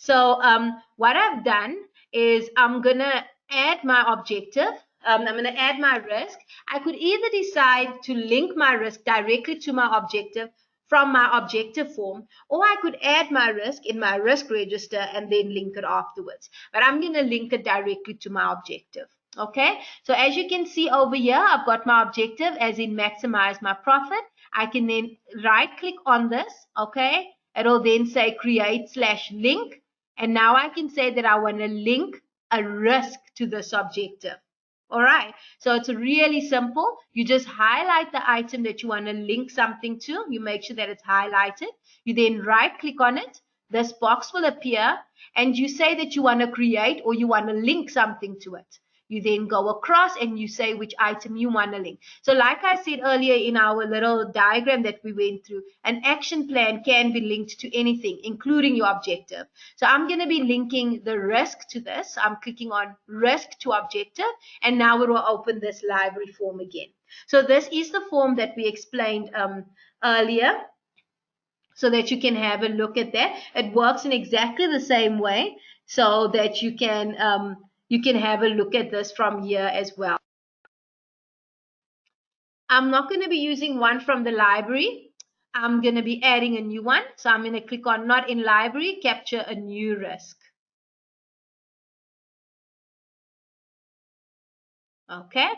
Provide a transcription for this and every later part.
So what I've done is I'm going to add my objective. I'm going to add my risk. I could either decide to link my risk directly to my objective from my objective form, or I could add my risk in my risk register and then link it afterwards. But I'm going to link it directly to my objective. Okay, so as you can see over here, I've got my objective as in maximize my profit. I can then right click on this. Okay, it'll then say create/link. And now I can say that I want to link a risk to this objective. All right, so it's really simple. You just highlight the item that you want to link something to. You make sure that it's highlighted. You then right click on it. This box will appear and you say that you want to create or you want to link something to it. You then go across and you say which item you want to link. So like I said earlier in our little diagram that we went through, an action plan can be linked to anything, including your objective. So I'm going to be linking the risk to this. I'm clicking on risk to objective, and now it will open this library form again. So this is the form that we explained earlier, so that you can have a look at that. It works in exactly the same way, so that you can have a look at this from here as well. I'm not going to be using one from the library. I'm going to be adding a new one. So I'm going to click on not in library, capture a new risk. Okay,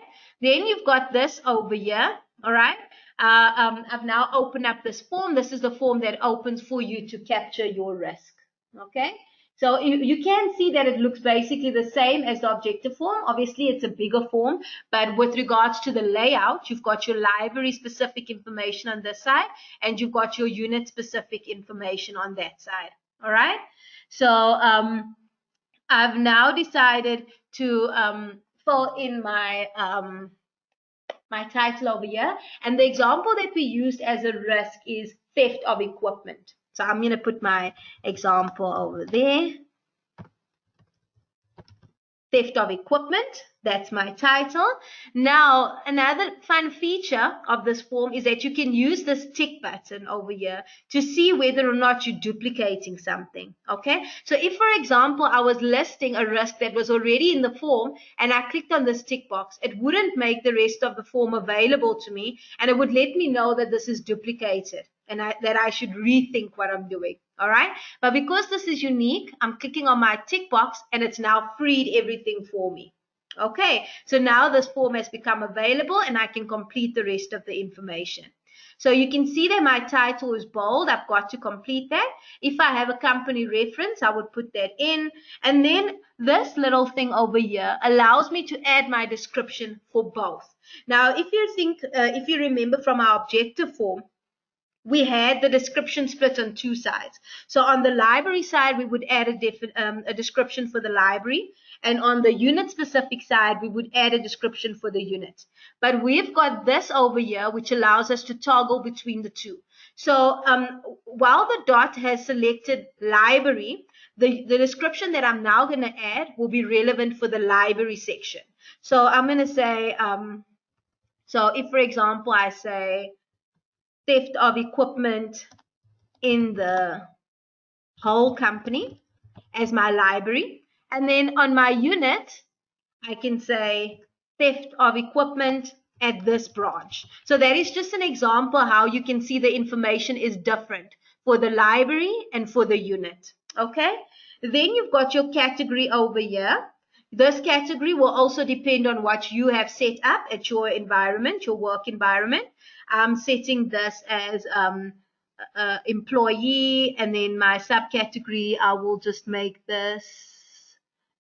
then you've got this over here. All right, I've now opened up this form. This is the form that opens for you to capture your risk. Okay, so you can see that it looks basically the same as the objective form. Obviously, it's a bigger form, but with regards to the layout, you've got your library specific information on this side, and you've got your unit specific information on that side. All right, so I've now decided to fill in my my title over here, and the example that we used as a risk is theft of equipment. So I'm going to put my example over there. Theft of equipment, that's my title. Now, another fun feature of this form is that you can use this tick button over here to see whether or not you're duplicating something. Okay, so if, for example, I was listing a risk that was already in the form and I clicked on this tick box, it wouldn't make the rest of the form available to me, and it would let me know that this is duplicated and that I should rethink what I'm doing. All right, but because this is unique, I'm clicking on my tick box and it's now freed everything for me. Okay, so now this form has become available and I can complete the rest of the information. So you can see that my title is bold. I've got to complete that. If I have a company reference, I would put that in. And then this little thing over here allows me to add my description for both. Now, if you remember from our objective form, we had the description split on two sides. So on the library side, we would add a description for the library. And on the unit specific side, we would add a description for the unit. But we've got this over here, which allows us to toggle between the two. So while the dot has selected library, the description that I'm now going to add will be relevant for the library section. So I'm going to say, so if, for example, I say, theft of equipment in the whole company as my library. And then on my unit, I can say theft of equipment at this branch. So that is just an example how you can see the information is different for the library and for the unit. Okay, then you've got your category over here. This category will also depend on what you have set up at your environment, your work environment. I'm setting this as employee, and then my subcategory, I will just make this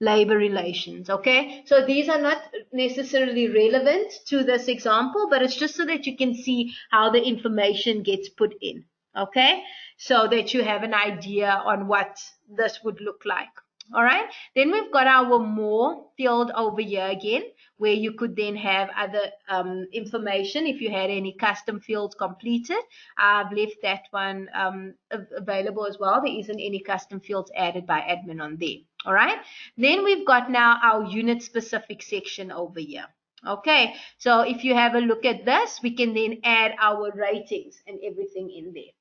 labor relations. Okay, so these are not necessarily relevant to this example, but it's just so that you can see how the information gets put in. Okay, so that you have an idea on what this would look like. All right, then we've got our more field over here again, where you could then have other information if you had any custom fields completed. I've left that one available as well. There isn't any custom fields added by admin on there. All right, then we've got now our unit specific section over here. Okay, so if you have a look at this, we can then add our ratings and everything in there.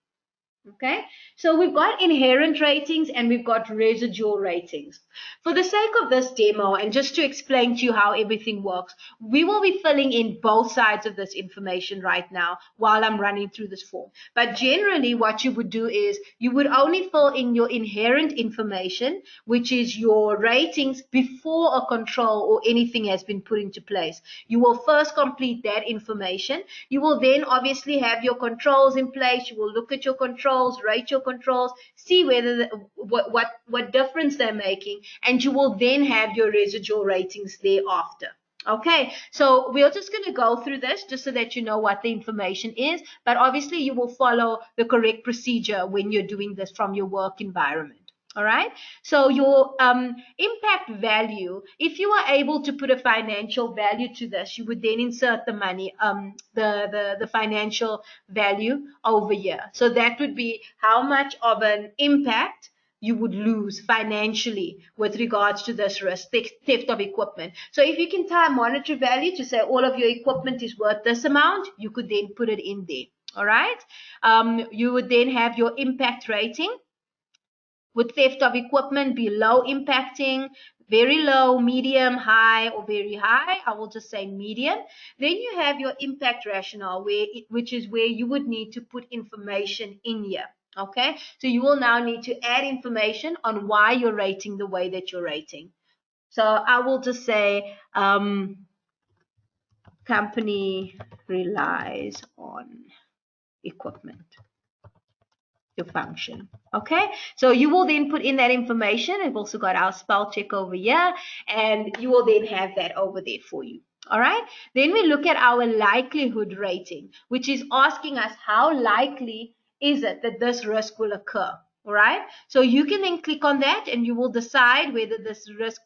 Okay, so we've got inherent ratings and we've got residual ratings. For the sake of this demo and just to explain to you how everything works, we will be filling in both sides of this information right now while I'm running through this form. But generally what you would do is you would only fill in your inherent information, which is your ratings, before a control or anything has been put into place. You will first complete that information. You will then obviously have your controls in place. You will look at your controls, rate your controls, see whether what difference they're making, and you will then have your residual ratings thereafter. Okay, so we're just going to go through this just so that you know what the information is, but obviously you will follow the correct procedure when you're doing this from your work environment. All right. So your impact value, if you are able to put a financial value to this, you would then insert the money, the financial value over here. So that would be how much of an impact you would lose financially with regards to this risk, theft of equipment. So if you can tie a monetary value to say all of your equipment is worth this amount, you could then put it in there. All right. You would then have your impact rating. Would theft of equipment be low impacting, very low, medium, high, or very high? I will just say medium. Then you have your impact rationale, which is where you would need to put information in here. Okay, so you will now need to add information on why you're rating the way that you're rating. So I will just say company relies on equipment to function. Okay, so you will then put in that information. We've also got our spell check over here, and you will then have that over there for you. All right, then we look at our likelihood rating, which is asking us how likely is it that this risk will occur. All right, so you can then click on that and you will decide whether this risk,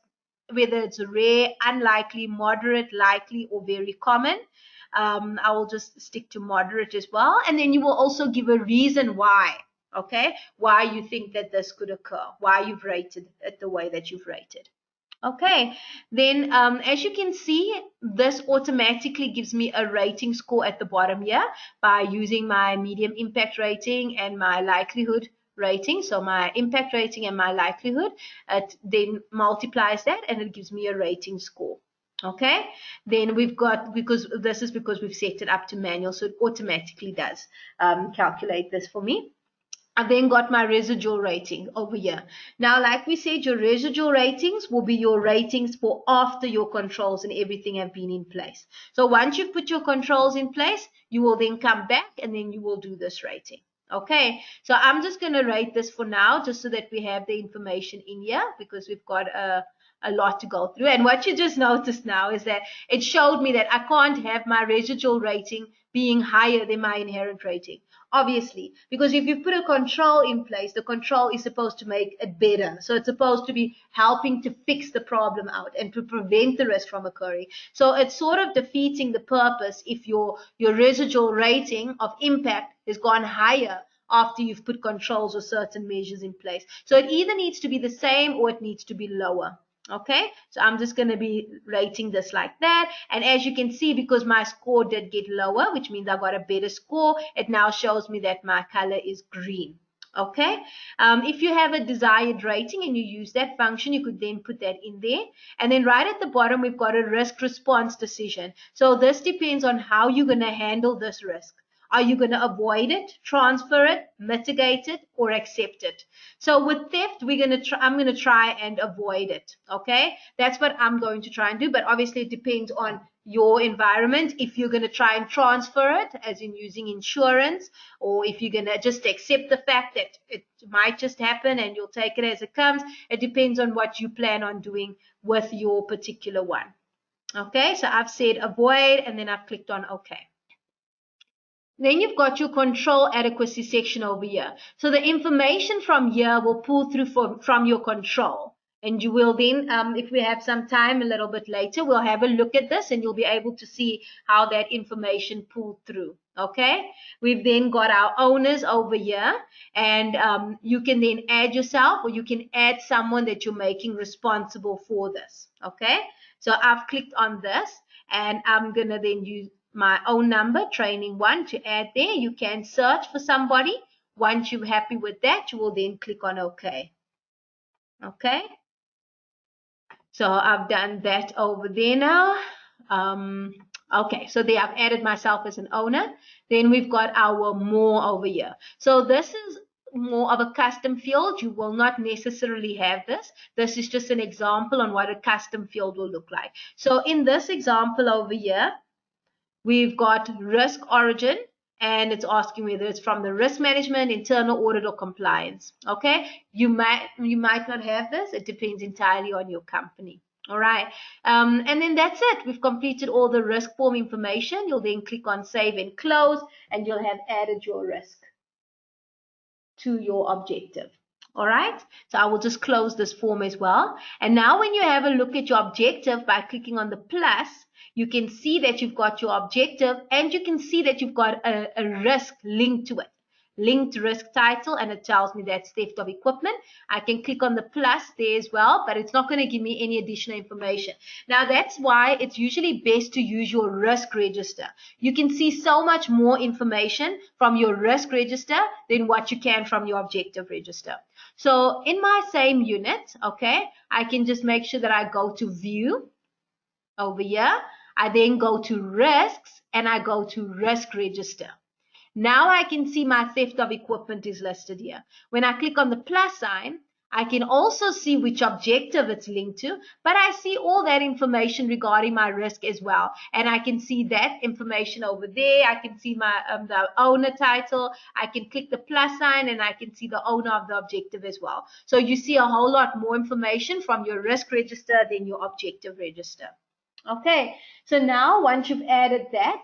whether it's rare, unlikely, moderate, likely, or very common. I will just stick to moderate as well, and then you will also give a reason why. Okay, why you think that this could occur, why you've rated it the way that you've rated. Okay, then as you can see, this automatically gives me a rating score at the bottom here by using my medium impact rating and my likelihood rating. So my impact rating and my likelihood, it then multiplies that and it gives me a rating score. Okay, then we've got, because we've set it up to manual, so it automatically does calculate this for me. I've then got my residual rating over here. Now, like we said, your residual ratings will be your ratings for after your controls and everything have been in place. So once you've put your controls in place, you will then come back and then you will do this rating. Okay, so I'm just going to rate this for now just so that we have the information in here because we've got a lot to go through. And what you just noticed now is that it showed me that I can't have my residual rating being higher than my inherent rating. Obviously, because if you put a control in place, the control is supposed to make it better. So it's supposed to be helping to fix the problem out and to prevent the risk from occurring. So it's sort of defeating the purpose if your residual rating of impact has gone higher after you've put controls or certain measures in place. So it either needs to be the same or it needs to be lower. Okay, so I'm just going to be rating this like that. And as you can see, because my score did get lower, which means I got a better score, it now shows me that my color is green. Okay, if you have a desired rating and you use that function, you could then put that in there. And then right at the bottom, we've got a risk response decision. So this depends on how you're going to handle this risk. Are you going to avoid it, transfer it, mitigate it, or accept it? So with theft, I'm going to try and avoid it. Okay, that's what I'm going to try and do. But obviously, it depends on your environment. If you're going to try and transfer it, as in using insurance, or if you're going to just accept the fact that it might just happen and you'll take it as it comes, it depends on what you plan on doing with your particular one. Okay, so I've said avoid, and then I've clicked on OK. Then you've got your control adequacy section over here. So the information from here will pull through from your control. And you will then, if we have some time a little bit later, we'll have a look at this and you'll be able to see how that information pulled through. Okay, we've then got our owners over here, and you can then add yourself or you can add someone that you're making responsible for this. Okay, so I've clicked on this and I'm going to then use my own number, training 1, to add there. You can search for somebody once you're happy with that, you will then click on OK. Okay. So I've done that over there now. Okay, so there I've added myself as an owner. Then we've got our more over here. So this is more of a custom field. You will not necessarily have this. This is just an example on what a custom field will look like. So in this example over here, we've got risk origin, and it's asking whether it's from the risk management, internal audit, or compliance. Okay, you might not have this. It depends entirely on your company. All right, and then that's it. We've completed all the risk form information. You'll then click on save and close, and you'll have added your risk to your objective. All right, so I will just close this form as well. And now when you have a look at your objective by clicking on the plus, you can see that you've got your objective, and you can see that you've got a risk linked to it. Linked risk title, and it tells me that's theft of equipment. I can click on the plus there as well, but it's not going to give me any additional information. Now that's why it's usually best to use your risk register. You can see so much more information from your risk register than what you can from your objective register. So in my same unit, okay, I can just make sure that I go to view over here. I then go to risks, and I go to risk register. Now I can see my theft of equipment is listed here. When I click on the plus sign, I can also see which objective it's linked to, but I see all that information regarding my risk as well. And I can see that information over there. I can see my the owner title. I can click the plus sign, and I can see the owner of the objective as well. So you see a whole lot more information from your risk register than your objective register. Okay, so now once you've added that,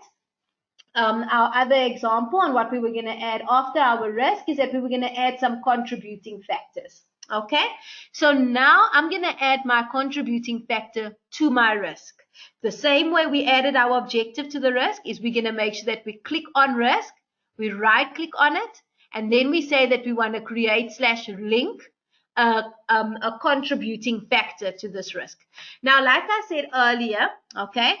our other example on what we were going to add after our risk is that we were going to add some contributing factors. Okay, so now I'm going to add my contributing factor to my risk. The same way we added our objective to the risk is we're going to make sure that we click on risk, we right click on it, and then we say that we want to create / link a contributing factor to this risk. Now, like I said earlier, okay,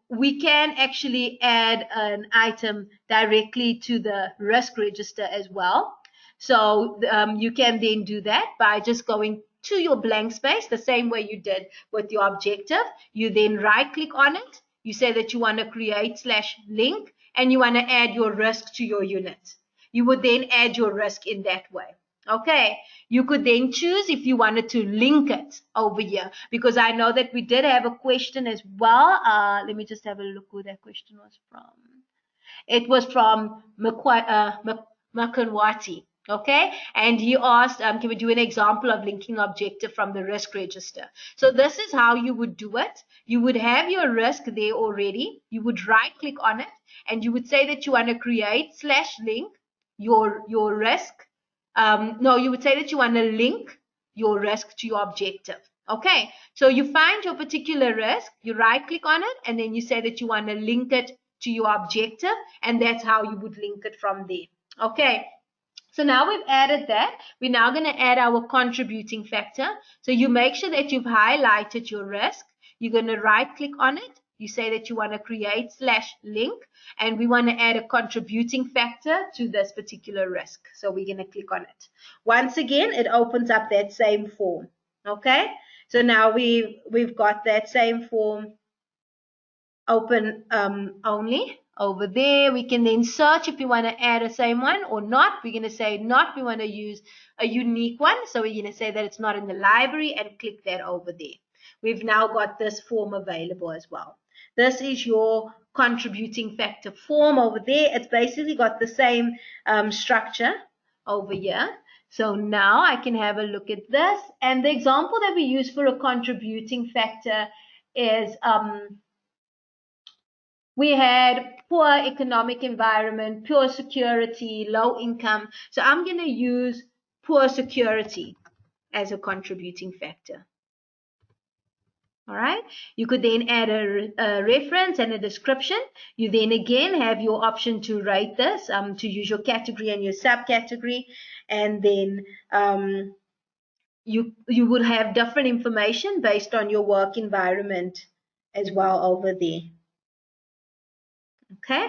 we can actually add an item directly to the risk register as well. So you can then do that by just going to your blank space, the same way you did with your objective. You then right click on it. You say that you want to create / link, and you want to add your risk to your unit. You would then add your risk in that way. Okay, you could then choose if you wanted to link it over here, because I know that we did have a question as well. Let me just have a look who that question was from. It was from Makanwati. Okay, and he asked, can we do an example of linking objective from the risk register? So this is how you would do it. You would have your risk there already. You would right click on it, and you would say that you want to create / link your risk. No, you would say that you want to link your risk to your objective. Okay, so you find your particular risk, you right click on it, and then you say that you want to link it to your objective, and that's how you would link it from there. Okay, so now we've added that. We're now going to add our contributing factor. So you make sure that you've highlighted your risk. You're going to right click on it. You say that you want to create / link, and we want to add a contributing factor to this particular risk. So we're going to click on it. Once again, it opens up that same form. Okay, so now we've got that same form open only over there. We can then search if you want to add a same one or not. We're going to say not. We want to use a unique one. So we're going to say that it's not in the library and click that over there. We've now got this form available as well. This is your contributing factor form over there. It's basically got the same structure over here. So now I can have a look at this. And the example that we use for a contributing factor is we had poor economic environment, poor security, low income. So I'm going to use poor security as a contributing factor. All right, you could then add a reference and a description. You then again have your option to rate this, to use your category and your subcategory, and then you would have different information based on your work environment as well over there. Okay,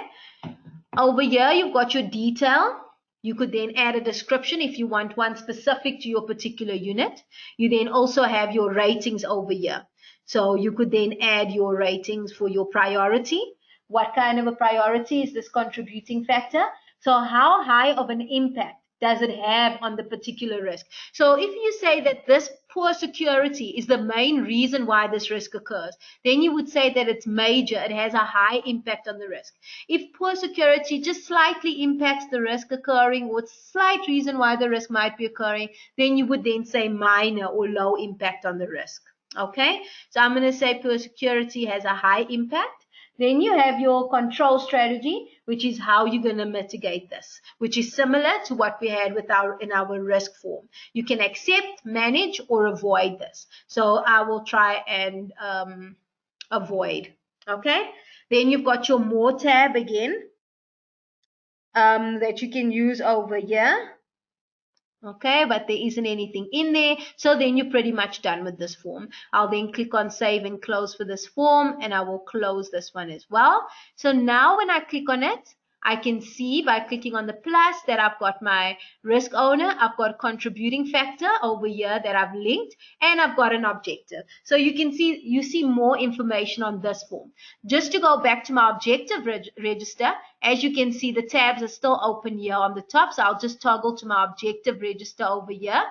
over here you've got your detail. You could then add a description if you want one specific to your particular unit. You then also have your ratings over here. So you could then add your ratings for your priority. What kind of a priority is this contributing factor? So how high of an impact does it have on the particular risk? So if you say that this poor security is the main reason why this risk occurs, then you would say that it's major, it has a high impact on the risk. If poor security just slightly impacts the risk occurring, or slight reason why the risk might be occurring, then you would then say minor or low impact on the risk. Okay, so I'm going to say poor security has a high impact. Then you have your control strategy, which is how you're going to mitigate this, which is similar to what we had with in our risk form. You can accept, manage, or avoid this. So I will try and avoid. Okay. Then you've got your more tab again that you can use over here. Okay, but there isn't anything in there. So then you're pretty much done with this form. I'll then click on save and close for this form, and I will close this one as well. So now when I click on it, I can see by clicking on the plus that I've got my risk owner, I've got contributing factor over here that I've linked, and I've got an objective. So you can see, you see more information on this form. Just to go back to my objective register, as you can see, the tabs are still open here on the top. So I'll just toggle to my objective register over here.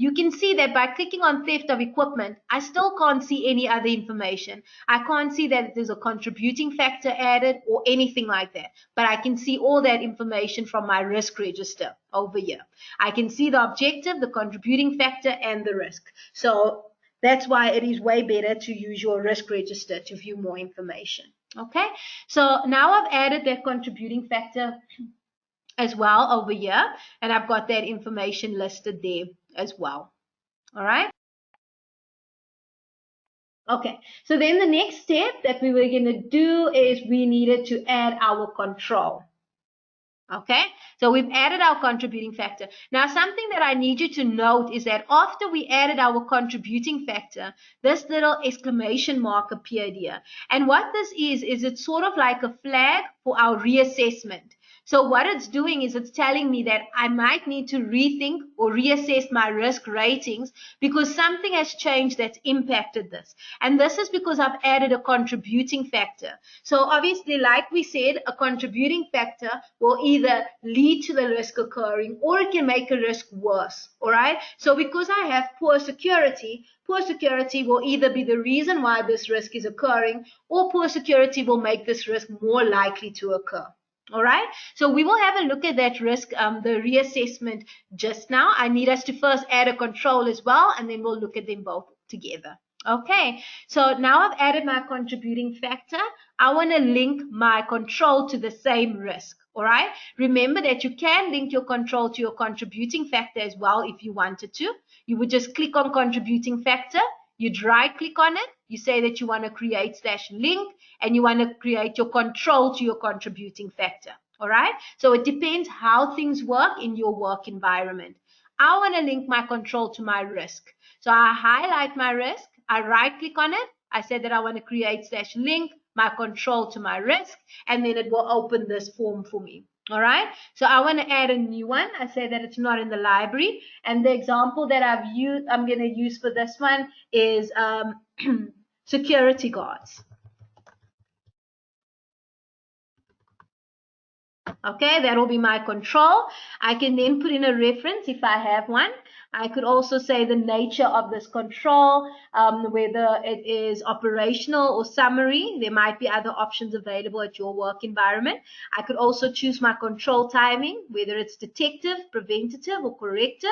You can see that by clicking on theft of equipment, I still can't see any other information. I can't see that there's a contributing factor added or anything like that. But I can see all that information from my risk register over here. I can see the objective, the contributing factor, and the risk. So that's why it is way better to use your risk register to view more information. Okay, so now I've added that contributing factor as well over here, and I've got that information listed there as well. All right. Okay, so then the next step that we were going to do is we needed to add our control. Okay, so we've added our contributing factor. Now, something that I need you to note is that after we added our contributing factor, this little exclamation mark appeared here. And what this is it's sort of like a flag for our reassessment. So what it's doing is it's telling me that I might need to rethink or reassess my risk ratings because something has changed that's impacted this. And this is because I've added a contributing factor. So obviously, like we said, a contributing factor will either lead to the risk occurring or it can make a risk worse. All right. So because I have poor security will either be the reason why this risk is occurring, or poor security will make this risk more likely to occur. All right, so we will have a look at that risk, the reassessment just now. I need us to first add a control as well, and then we'll look at them both together. Okay, so now I've added my contributing factor. I want to link my control to the same risk. All right, remember that you can link your control to your contributing factor as well if you wanted to. You would just click on contributing factor. You'd right click on it. You say that you want to create /link and you want to create your control to your contributing factor. All right. So it depends how things work in your work environment. I want to link my control to my risk. So I highlight my risk. I right click on it. I say that I want to create /link my control to my risk, and then it will open this form for me. All right, so I want to add a new one. I say that it's not in the library, and the example that I'm going to use for this one is security guards. Okay, that will be my control. I can then put in a reference if I have one. I could also say the nature of this control, whether it is operational or summary. There might be other options available at your work environment. I could also choose my control timing, whether it's detective, preventative, or corrective.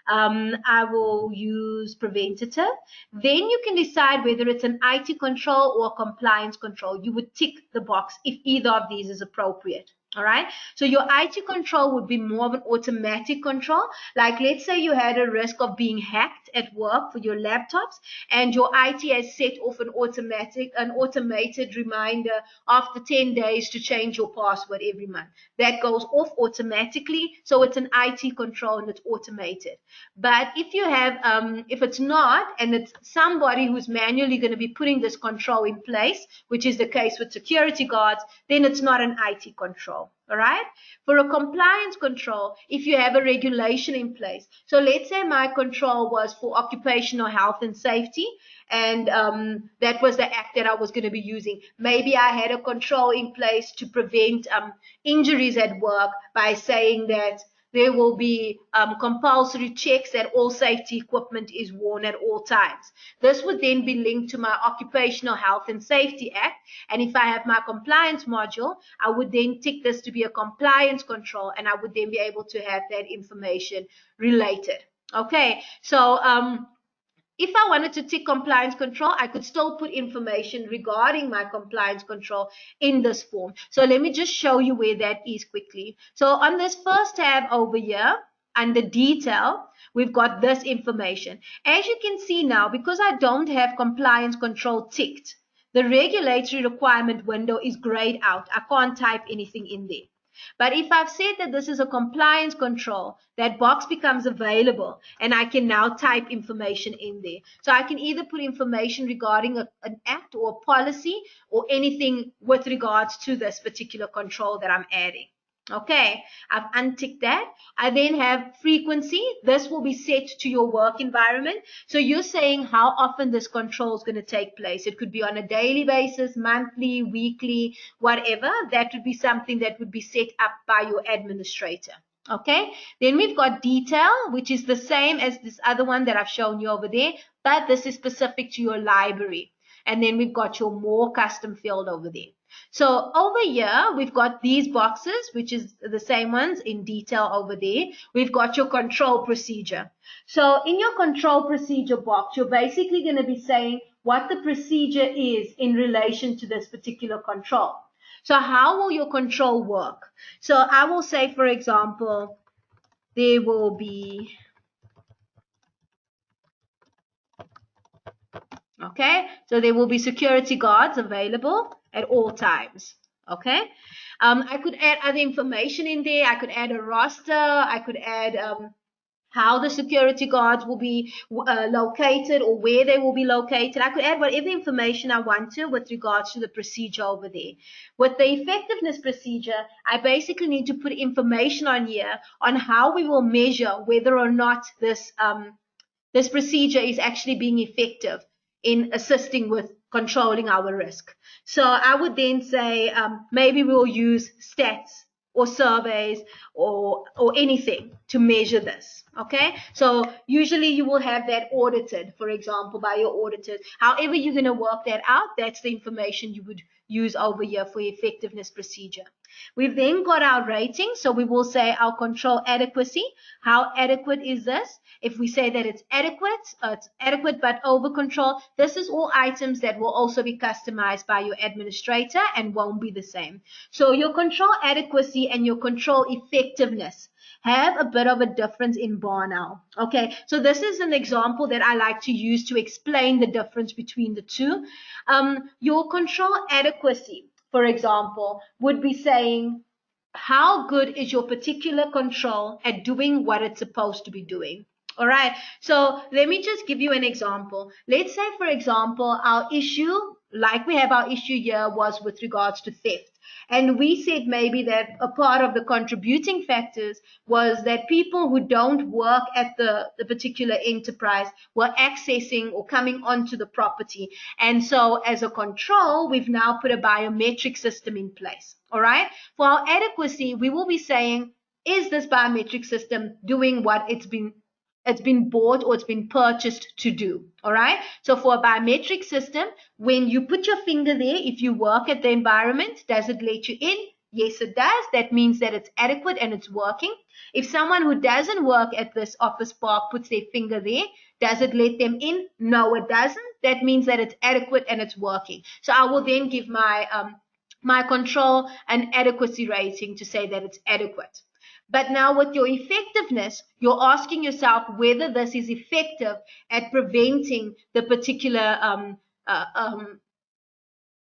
I will use preventative. Then you can decide whether it's an IT control or a compliance control. You would tick the box if either of these is appropriate. All right. So your IT control would be more of an automatic control. Like let's say you had a risk of being hacked at work for your laptops, and your IT has set off an automated reminder after 10 days to change your password every month. That goes off automatically. So it's an IT control and it's automated. But if you have, if it's not, and it's somebody who's manually going to be putting this control in place, which is the case with security guards, then it's not an IT control. control. All right. For a compliance control, if you have a regulation in place. So let's say my control was for occupational health and safety, and that was the act that I was going to be using. Maybe I had a control in place to prevent injuries at work by saying that there will be compulsory checks that all safety equipment is worn at all times. This would then be linked to my Occupational Health and Safety Act. And if I have my compliance module, I would then tick this to be a compliance control, and I would then be able to have that information related. Okay, so if I wanted to tick compliance control, I could still put information regarding my compliance control in this form. So let me just show you where that is quickly. So on this first tab over here, under detail, we've got this information. As you can see now, because I don't have compliance control ticked, the regulatory requirement window is grayed out. I can't type anything in there. But if I've said that this is a compliance control, that box becomes available, and I can now type information in there. So I can either put information regarding an act or a policy or anything with regards to this particular control that I'm adding. Okay, I've unticked that. I then have frequency. This will be set to your work environment. So you're saying how often this control is going to take place. It could be on a daily basis, monthly, weekly, whatever. That would be something that would be set up by your administrator. Okay, then we've got detail, which is the same as this other one that I've shown you over there, but this is specific to your library. And then we've got your more custom field over there. So over here, we've got these boxes, which is the same ones in detail over there. We've got your control procedure. So in your control procedure box, you're basically going to be saying what the procedure is in relation to this particular control. So how will your control work? So I will say, for example, there will be... Okay, so there will be security guards available at all times. Okay, I could add other information in there. I could add a roster. I could add how the security guards will be located or where they will be located. I could add whatever information I want to with regards to the procedure over there. With the effectiveness procedure, I basically need to put information on here on how we will measure whether or not this procedure is actually being effective in assisting with controlling our risk. So I would then say maybe we'll use stats or surveys or anything to measure this. Okay, so usually you will have that audited, for example, by your auditors. However you're going to work that out, that's the information you would use over here for effectiveness procedure. We've then got our rating, so we will say our control adequacy. How adequate is this? If we say that it's adequate but over control, this is all items that will also be customized by your administrator and won't be the same. So your control adequacy and your control effectiveness have a bit of a difference in Barnowl. Okay, so this is an example that I like to use to explain the difference between the two. Your control adequacy, for example, would be saying, how good is your particular control at doing what it's supposed to be doing? All right, so let me just give you an example. Let's say, for example, our issue, like we have our issue here, was with regards to theft. And we said maybe that a part of the contributing factors was that people who don't work at the particular enterprise were accessing or coming onto the property. And so as a control, we've now put a biometric system in place. All right. For our adequacy, we will be saying, is this biometric system doing what it's been bought or it's been purchased to do? All right. So for a biometric system, when you put your finger there, if you work at the environment, does it let you in? Yes, it does. That means that it's adequate and it's working. If someone who doesn't work at this office park puts their finger there, does it let them in? No, it doesn't. That means that it's adequate and it's working. So I will then give my control an adequacy rating to say that it's adequate. But now with your effectiveness, you're asking yourself whether this is effective at preventing the particular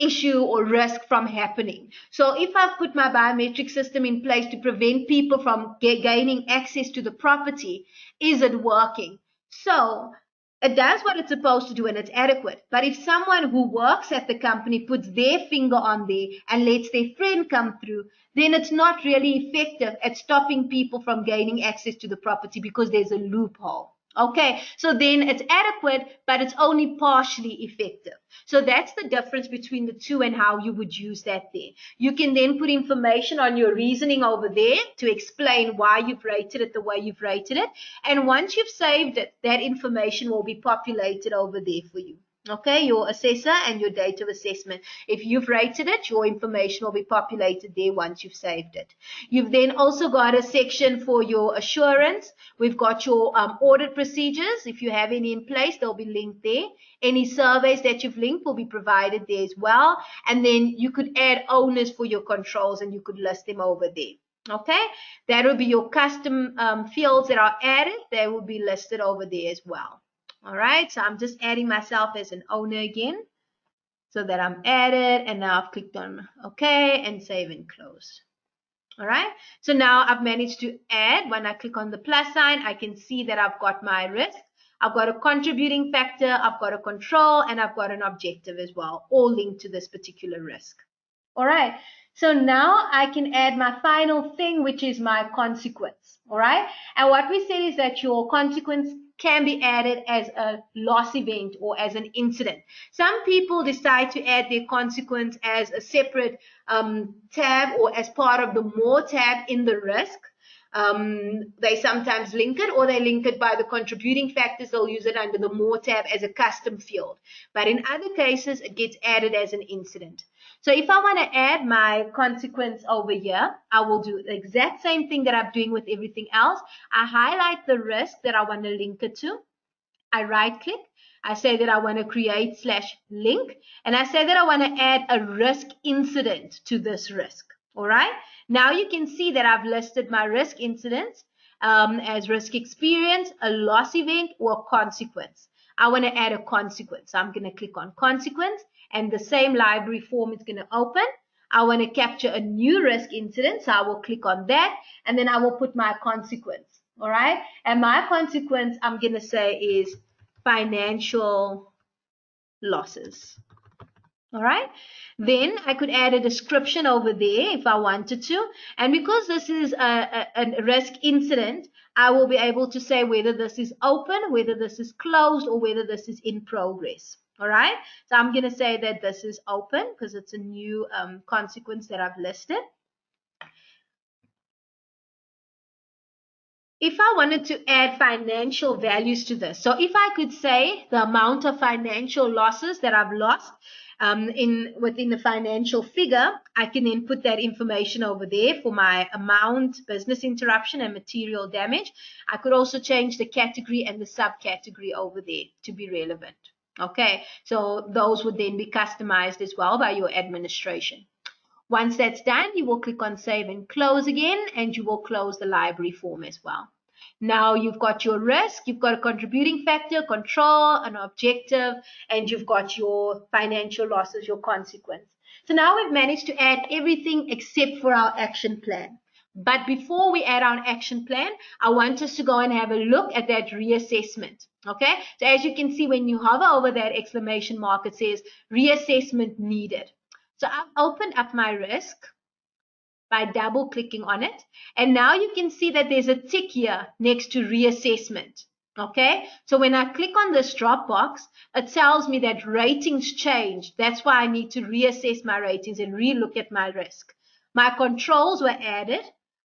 issue or risk from happening. So if I've put my biometric system in place to prevent people from gaining access to the property, is it working? So It does what it's supposed to do and it's adequate. But if someone who works at the company puts their finger on there and lets their friend come through, then it's not really effective at stopping people from gaining access to the property because there's a loophole. Okay, so then it's adequate, but it's only partially effective. So that's the difference between the two and how you would use that there. You can then put information on your reasoning over there to explain why you've rated it the way you've rated it. And once you've saved it, that information will be populated over there for you. Okay, your assessor and your date of assessment. If you've rated it, your information will be populated there once you've saved it. You've then also got a section for your assurance. We've got your audit procedures. If you have any in place, they'll be linked there. Any surveys that you've linked will be provided there as well. And then you could add owners for your controls and you could list them over there. Okay, that will be your custom fields that are added. They will be listed over there as well. All right, so I'm just adding myself as an owner again so that I'm added, and now I've clicked on OK and save and close. All right, so now I've managed to add. When I click on the plus sign, I can see that I've got my risk. I've got a contributing factor, I've got a control, and I've got an objective as well, all linked to this particular risk. All right, so now I can add my final thing, which is my consequence. All right, and what we said is that your consequence can be added as a loss event or as an incident. Some people decide to add their consequence as a separate tab or as part of the more tab in the risk. They sometimes link it, or they link it by the contributing factors. They'll use it under the more tab as a custom field. But in other cases, it gets added as an incident. So if I want to add my consequence over here, I will do the exact same thing that I'm doing with everything else. I highlight the risk that I want to link it to. I right click. I say that I want to create /link. And I say that I want to add a risk incident to this risk. All right. Now you can see that I've listed my risk incidents as risk experience, a loss event, or a consequence. I want to add a consequence. So I'm going to click on consequence, and the same library form is going to open. I want to capture a new risk incident, so I will click on that, and then I will put my consequence. All right. And my consequence, I'm going to say, is financial losses. All right, then I could add a description over there if I wanted to. And because this is a risk incident, I will be able to say whether this is open, whether this is closed, or whether this is in progress. All right, so I'm going to say that this is open because it's a new consequence that I've listed. If I wanted to add financial values to this, so if I could say the amount of financial losses that I've lost within the financial figure, I can then put that information over there for my amount, business interruption, and material damage. I could also change the category and the subcategory over there to be relevant. Okay, so those would then be customized as well by your administration. Once that's done, you will click on Save and Close again, and you will close the library form as well. Now you've got your risk, you've got a contributing factor, control, an objective, and you've got your financial losses, your consequence. So now we've managed to add everything except for our action plan. But before we add our action plan, I want us to go and have a look at that reassessment. Okay, so as you can see, when you hover over that exclamation mark, it says reassessment needed. So I've opened up my risk by double clicking on it. And now you can see that there's a tick here next to reassessment. Okay, so when I click on this drop box, it tells me that ratings changed. That's why I need to reassess my ratings and relook at my risk. My controls were added.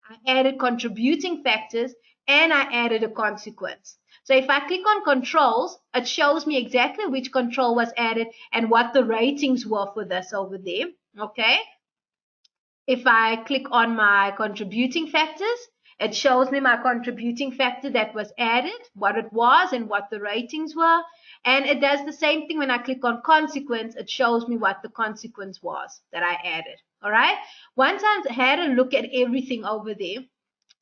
I added contributing factors, and I added a consequence. So if I click on controls, it shows me exactly which control was added and what the ratings were for this over there. Okay. If I click on my contributing factors, it shows me my contributing factor that was added, what it was and what the ratings were. And it does the same thing when I click on consequence. It shows me what the consequence was that I added. All right. Once I've had a look at everything over there,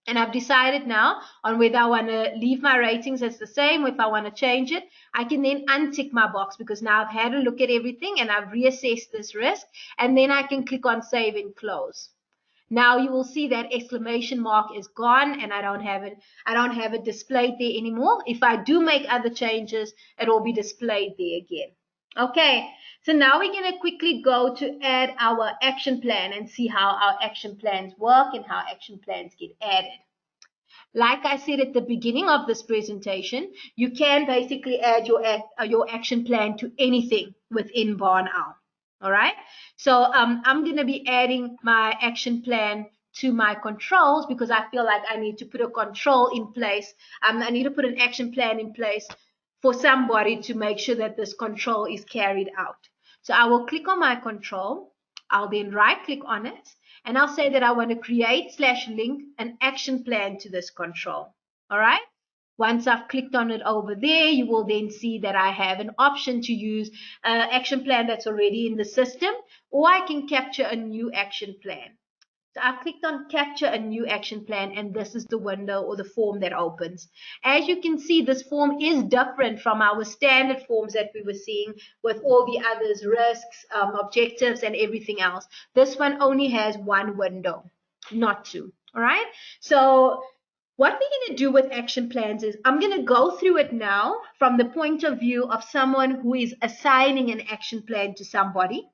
and I've decided now on whether I want to leave my ratings as the same, or if I want to change it, I can then untick my box because now I've had a look at everything and I've reassessed this risk, and then I can click on Save and Close. Now you will see that exclamation mark is gone and I don't have it displayed there anymore. If I do make other changes, it will be displayed there again. Okay, so now we're going to quickly go to add our action plan and see how our action plans work and how action plans get added. Like I said at the beginning of this presentation, you can basically add your action plan to anything within Barnowl. All right. So I'm going to be adding my action plan to my controls because I feel like I need to put a control in place. I need to put an action plan in place for somebody to make sure that this control is carried out. So I will click on my control. I'll then right click on it. And I'll say that I want to create/link an action plan to this control. All right. Once I've clicked on it over there, you will then see that I have an option to use an action plan that's already in the system, or I can capture a new action plan. So I've clicked on capture a new action plan, and this is the window or the form that opens. As you can see, this form is different from our standard forms that we were seeing with all the others, risks, objectives, and everything else. This one only has one window, not two. All right. So what we're going to do with action plans is I'm going to go through it now from the point of view of someone who is assigning an action plan to somebody.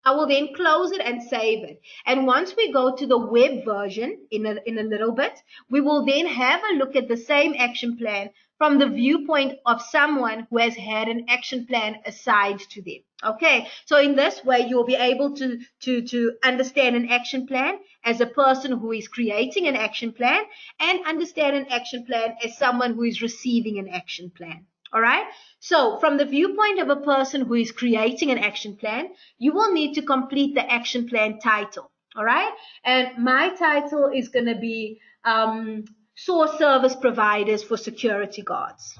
I will then close it and save it. And once we go to the web version in a little bit, we will then have a look at the same action plan from the viewpoint of someone who has had an action plan assigned to them. Okay, so in this way, you'll be able to understand an action plan as a person who is creating an action plan and understand an action plan as someone who is receiving an action plan. All right. So from the viewpoint of a person who is creating an action plan, you will need to complete the action plan title. All right. And my title is going to be source service providers for security guards.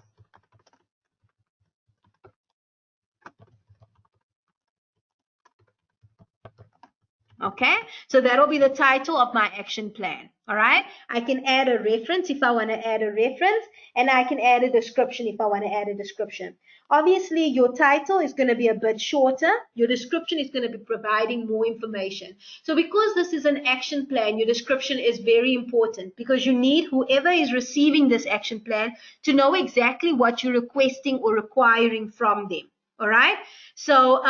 Okay, so that'll be the title of my action plan. All right, I can add a reference if I want to add a reference, and I can add a description if I want to add a description. Obviously, your title is going to be a bit shorter. Your description is going to be providing more information. So because this is an action plan, your description is very important because you need whoever is receiving this action plan to know exactly what you're requesting or requiring from them. All right, so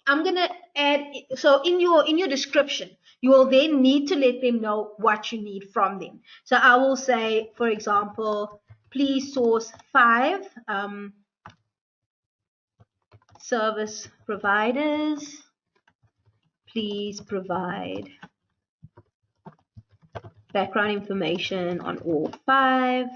I'm going to add, so in your description, you will then need to let them know what you need from them. So I will say, for example, please source 5 service providers. Please provide background information on all 5.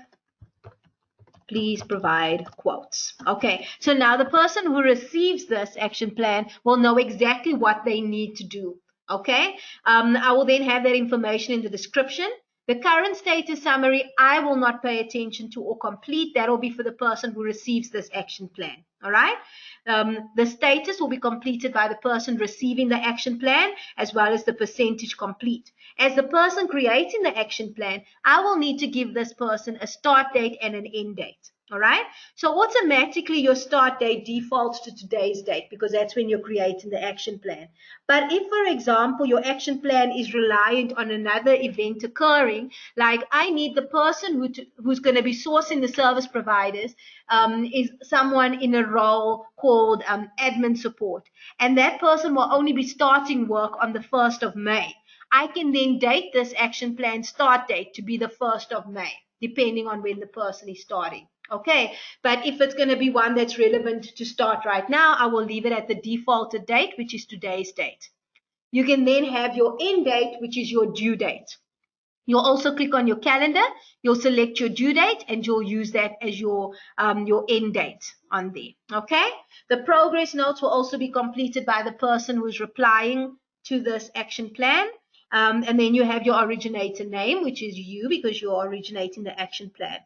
Please provide quotes. Okay, so now the person who receives this action plan will know exactly what they need to do. Okay, I will then have that information in the description. The current status summary, I will not pay attention to or complete. That will be for the person who receives this action plan. All right. The status will be completed by the person receiving the action plan as well as the percentage complete. As the person creating the action plan, I will need to give this person a start date and an end date. All right. So automatically your start date defaults to today's date because that's when you're creating the action plan. But if, for example, your action plan is reliant on another event occurring, like I need the person who's going to be sourcing the service providers is someone in a role called admin support. And that person will only be starting work on the 1st of May. I can then date this action plan start date to be the 1st of May, depending on when the person is starting. Okay, but if it's going to be one that's relevant to start right now, I will leave it at the defaulted date, which is today's date. You can then have your end date, which is your due date. You'll also click on your calendar, you'll select your due date, and you'll use that as your end date on there. Okay, the progress notes will also be completed by the person who's replying to this action plan. And then you have your originator name, which is you because you're originating the action plan.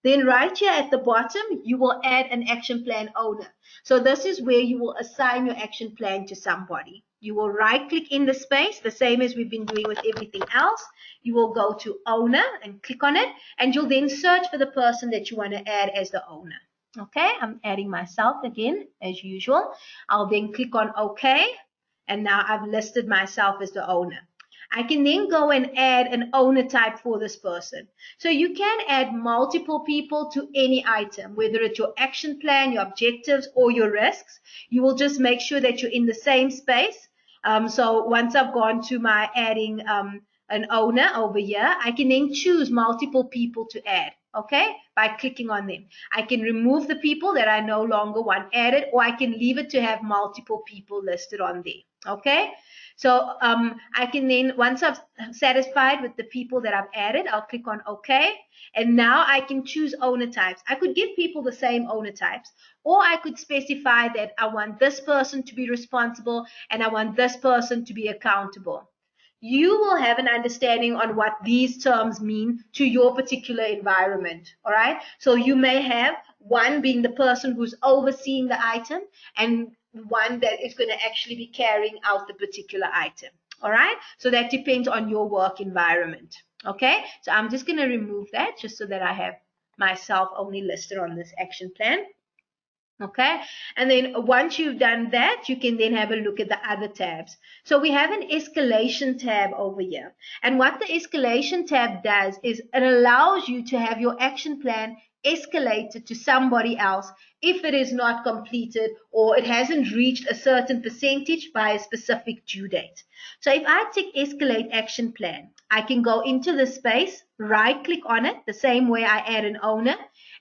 Then right here at the bottom, you will add an action plan owner. So this is where you will assign your action plan to somebody. You will right click in the space, the same as we've been doing with everything else. You will go to owner and click on it, and you'll then search for the person that you want to add as the owner. Okay, I'm adding myself again as usual. I'll then click on OK, and now I've listed myself as the owner. I can then go and add an owner type for this person. So you can add multiple people to any item, whether it's your action plan, your objectives, or your risks. You will just make sure that you're in the same space. So once I've gone to my adding an owner over here, I can then choose multiple people to add, okay, by clicking on them. I can remove the people that I no longer want added, or I can leave it to have multiple people listed on there, okay? So I can then, once I've satisfied with the people that I've added, I'll click on OK. And now I can choose owner types. I could give people the same owner types, or I could specify that I want this person to be responsible and I want this person to be accountable. You will have an understanding on what these terms mean to your particular environment, all right? So you may have one being the person who's overseeing the item and one that is going to actually be carrying out the particular item, all right? So that depends on your work environment, okay? So I'm just going to remove that just so that I have myself only listed on this action plan. Okay, and then once you've done that, you can then have a look at the other tabs. So we have an escalation tab over here. And what the escalation tab does is it allows you to have your action plan escalated to somebody else if it is not completed or it hasn't reached a certain percentage by a specific due date. So if I tick escalate action plan, I can go into the space, right click on it, the same way I add an owner,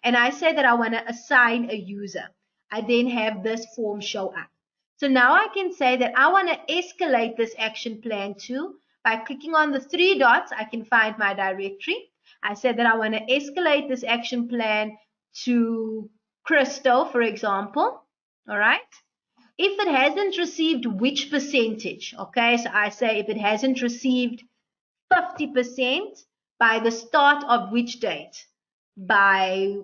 and I say that I want to assign a user. I then have this form show up. So now I can say that I want to escalate this action plan to, by clicking on the three dots, I can find my directory. I said that I want to escalate this action plan to Christo, for example. All right. If it hasn't received which percentage, okay, so I say if it hasn't received 50% by the start of which date? By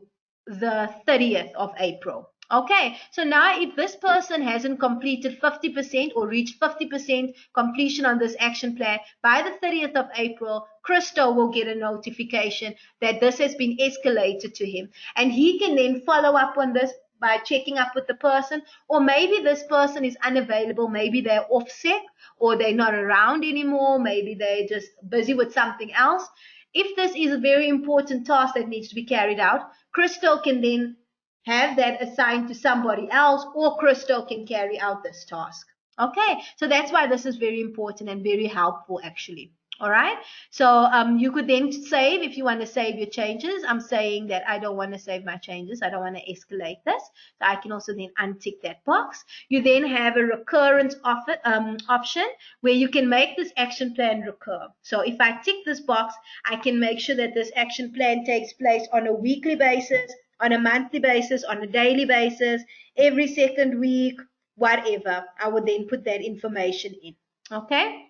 the 30th of April. Okay, so now if this person hasn't completed 50% or reached 50% completion on this action plan by the 30th of April, Christo will get a notification that this has been escalated to him. And he can then follow up on this by checking up with the person, or maybe this person is unavailable, maybe they're off sick, or they're not around anymore, maybe they're just busy with something else. If this is a very important task that needs to be carried out, Crystal can then have that assigned to somebody else, or Crystal can carry out this task. Okay, so that's why this is very important and very helpful actually. All right, so you could then save if you want to save your changes. I'm saying that I don't want to save my changes. I don't want to escalate this. So I can also then untick that box. You then have a recurrent option where you can make this action plan recur. So if I tick this box, I can make sure that this action plan takes place on a weekly basis, on a monthly basis, on a daily basis, every second week, whatever. I would then put that information in. Okay.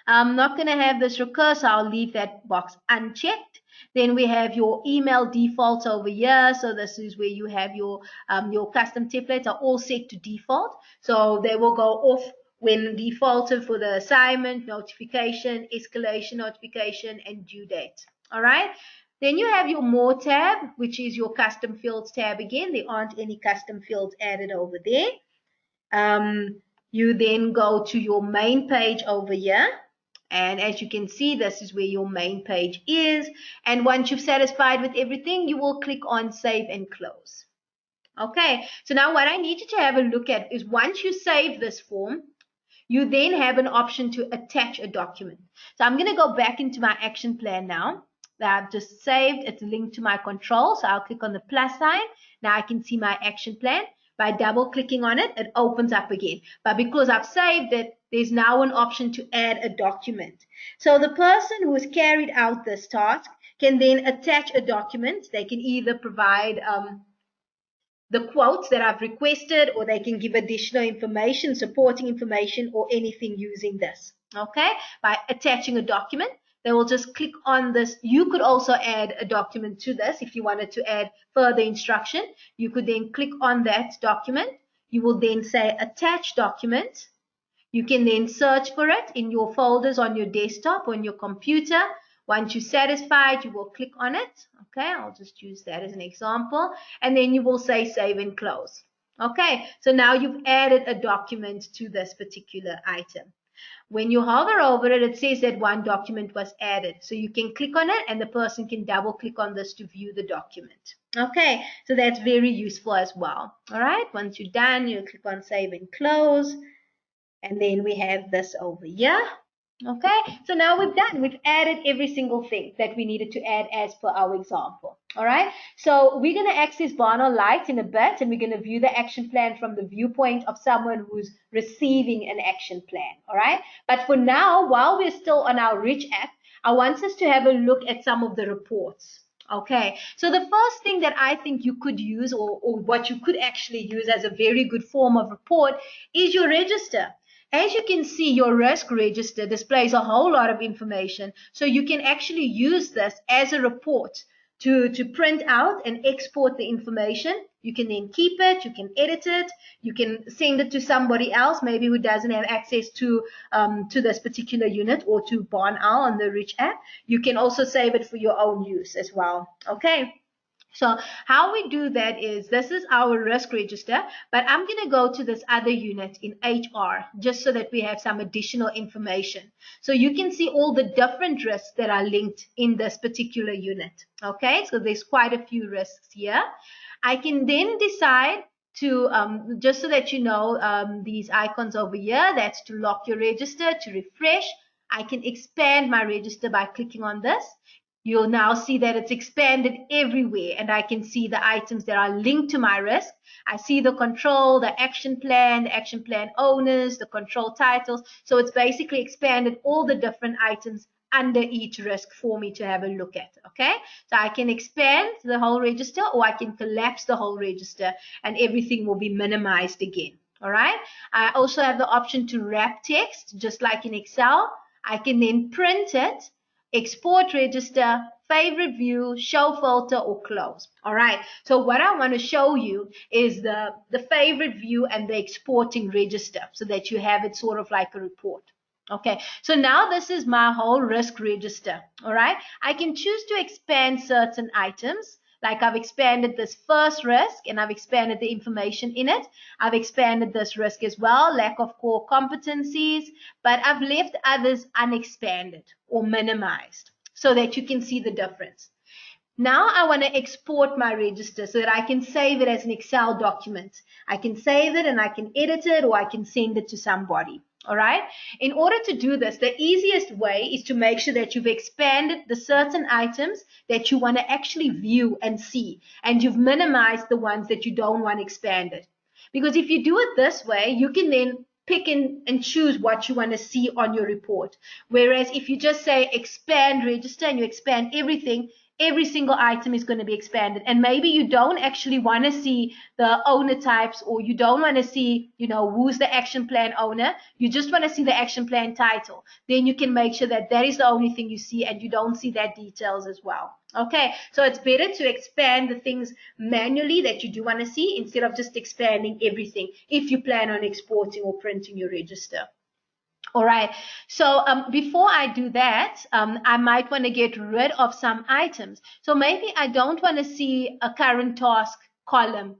I'm not going to have this recur, so I'll leave that box unchecked. Then we have your email defaults over here. So this is where you have your custom templates are all set to default. So they will go off when defaulted for the assignment, notification, escalation notification, and due date. All right. Then you have your more tab, which is your custom fields tab again. There aren't any custom fields added over there. You then go to your main page over here. And as you can see, this is where your main page is. And once you've satisfied with everything, you will click on Save and Close. Okay, so now what I need you to have a look at is once you save this form, you then have an option to attach a document. So I'm going to go back into my action plan now that I've just saved. It's linked to my control. So I'll click on the plus sign. Now I can see my action plan. By double clicking on it, it opens up again. But because I've saved it, there's now an option to add a document. So the person who has carried out this task can then attach a document. They can either provide the quotes that I've requested, or they can give additional information, supporting information, or anything using this. Okay, by attaching a document. They will just click on this. You could also add a document to this if you wanted to add further instruction. You could then click on that document. You will then say attach document. You can then search for it in your folders on your desktop or on your computer. Once you're satisfied, you will click on it. Okay, I'll just use that as an example. And then you will say save and close. Okay, so now you've added a document to this particular item. When you hover over it, it says that one document was added. So you can click on it and the person can double click on this to view the document. Okay, so that's very useful as well. All right, once you're done, you click on save and close. And then we have this over here. Okay, so now we've done. We've added every single thing that we needed to add as per our example. All right, so we're going to access Barnowl Lite in a bit, and we're going to view the action plan from the viewpoint of someone who's receiving an action plan. All right, but for now, while we're still on our Rich app, I want us to have a look at some of the reports. Okay, so the first thing that I think you could use, or what you could actually use as a very good form of report, is your register. As you can see, your risk register displays a whole lot of information. So you can actually use this as a report to print out and export the information. You can then keep it, you can edit it, you can send it to somebody else, maybe who doesn't have access to this particular unit or to Barnowl on the Rich app. You can also save it for your own use as well. Okay. So how we do that is, this is our risk register, but I'm going to go to this other unit in HR just so that we have some additional information. So you can see all the different risks that are linked in this particular unit. Okay, so there's quite a few risks here. I can then decide to, just so that you know, these icons over here, that's to lock your register, to refresh. I can expand my register by clicking on this. You'll now see that it's expanded everywhere, and I can see the items that are linked to my risk. I see the control, the action plan owners, the control titles. So it's basically expanded all the different items under each risk for me to have a look at. Okay, so I can expand the whole register, or I can collapse the whole register, and everything will be minimized again. All right, I also have the option to wrap text, just like in Excel. I can then print it, export register, favorite view, show filter, or close. All right, so what I want to show you is the favorite view and the exporting register, so that you have it sort of like a report. Okay, so now this is my whole risk register. All right, I can choose to expand certain items. Like I've expanded this first risk and I've expanded the information in it. I've expanded this risk as well, lack of core competencies, but I've left others unexpanded or minimized so that you can see the difference. Now I want to export my register so that I can save it as an Excel document. I can save it and I can edit it, or I can send it to somebody. All right. In order to do this, the easiest way is to make sure that you've expanded the certain items that you want to actually view and see, and you've minimized the ones that you don't want expanded. Because if you do it this way, you can then pick and choose what you want to see on your report. Whereas if you just say expand register and you expand everything, every single item is going to be expanded, and maybe you don't actually want to see the owner types, or you don't want to see, who's the action plan owner. You just want to see the action plan title. Then you can make sure that that is the only thing you see, and you don't see that details as well. Okay, so it's better to expand the things manually that you do want to see, instead of just expanding everything if you plan on exporting or printing your register. All right, so before I do that, I might want to get rid of some items. So maybe I don't want to see a current task column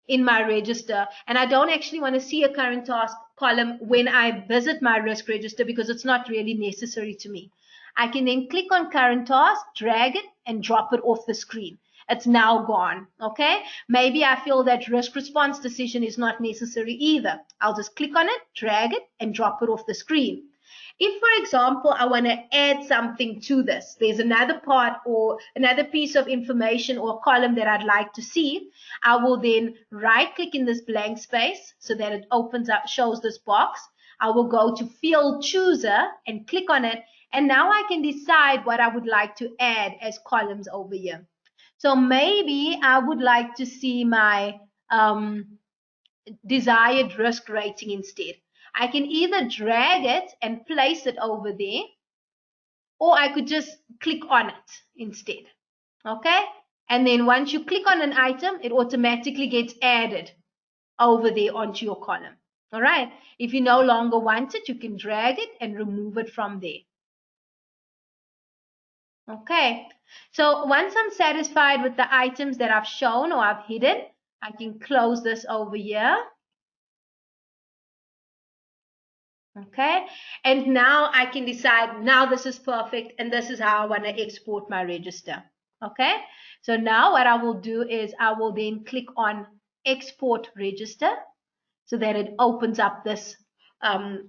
in my register, and I don't actually want to see a current task column when I visit my risk register, because it's not really necessary to me. I can then click on current task, drag it, and drop it off the screen. It's now gone. Okay, maybe I feel that risk response decision is not necessary either. I'll just click on it, drag it, and drop it off the screen. If, for example, I want to add something to this, there's another part or another piece of information or column that I'd like to see, I will then right click in this blank space so that it opens up, shows this box. I will go to field chooser and click on it, and now I can decide what I would like to add as columns over here. So maybe I would like to see my desired risk rating instead. I can either drag it and place it over there, or I could just click on it instead. Okay? And then once you click on an item, it automatically gets added over there onto your column. All right? If you no longer want it, you can drag it and remove it from there. Okay, so once I'm satisfied with the items that I've shown or I've hidden, I can close this over here. Okay, and now I can decide, now this is perfect and this is how I want to export my register. Okay, so now what I will do is I will then click on export register so that it opens up this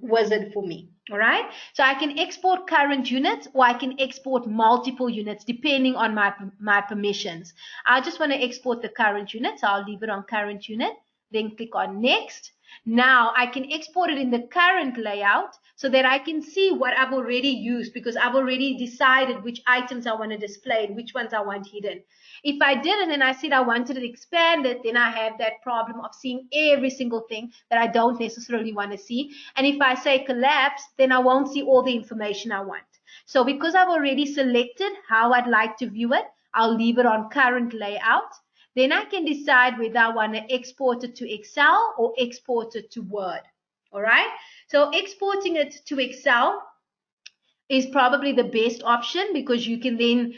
wizard for me. All right, so I can export current units or I can export multiple units depending on my permissions. I just want to export the current unit, so I'll leave it on current unit, then click on next. Now I can export it in the current layout so that I can see what I've already used, because I've already decided which items I want to display and which ones I want hidden. If I didn't and I said I wanted it expanded, then I have that problem of seeing every single thing that I don't necessarily want to see. And if I say collapse, then I won't see all the information I want. So because I've already selected how I'd like to view it, I'll leave it on current layout. Then I can decide whether I want to export it to Excel or export it to Word. All right. So exporting it to Excel is probably the best option, because you can then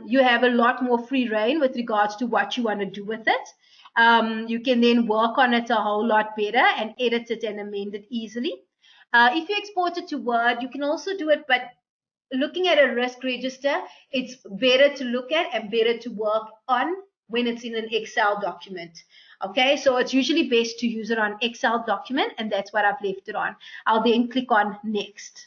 you have a lot more free reign with regards to what you want to do with it. You can then work on it a whole lot better and edit it and amend it easily. If you export it to Word, you can also do it, but looking at a risk register, it's better to look at and better to work on when it's in an Excel document. Okay, so it's usually best to use it on Excel document, and that's what I've left it on. I'll then click on next.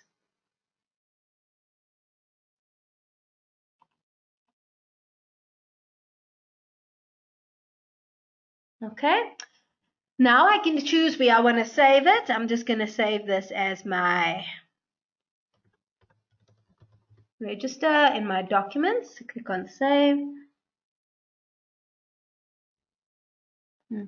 Okay, now I can choose where I want to save it. I'm just going to save this as my register in my documents. Click on save.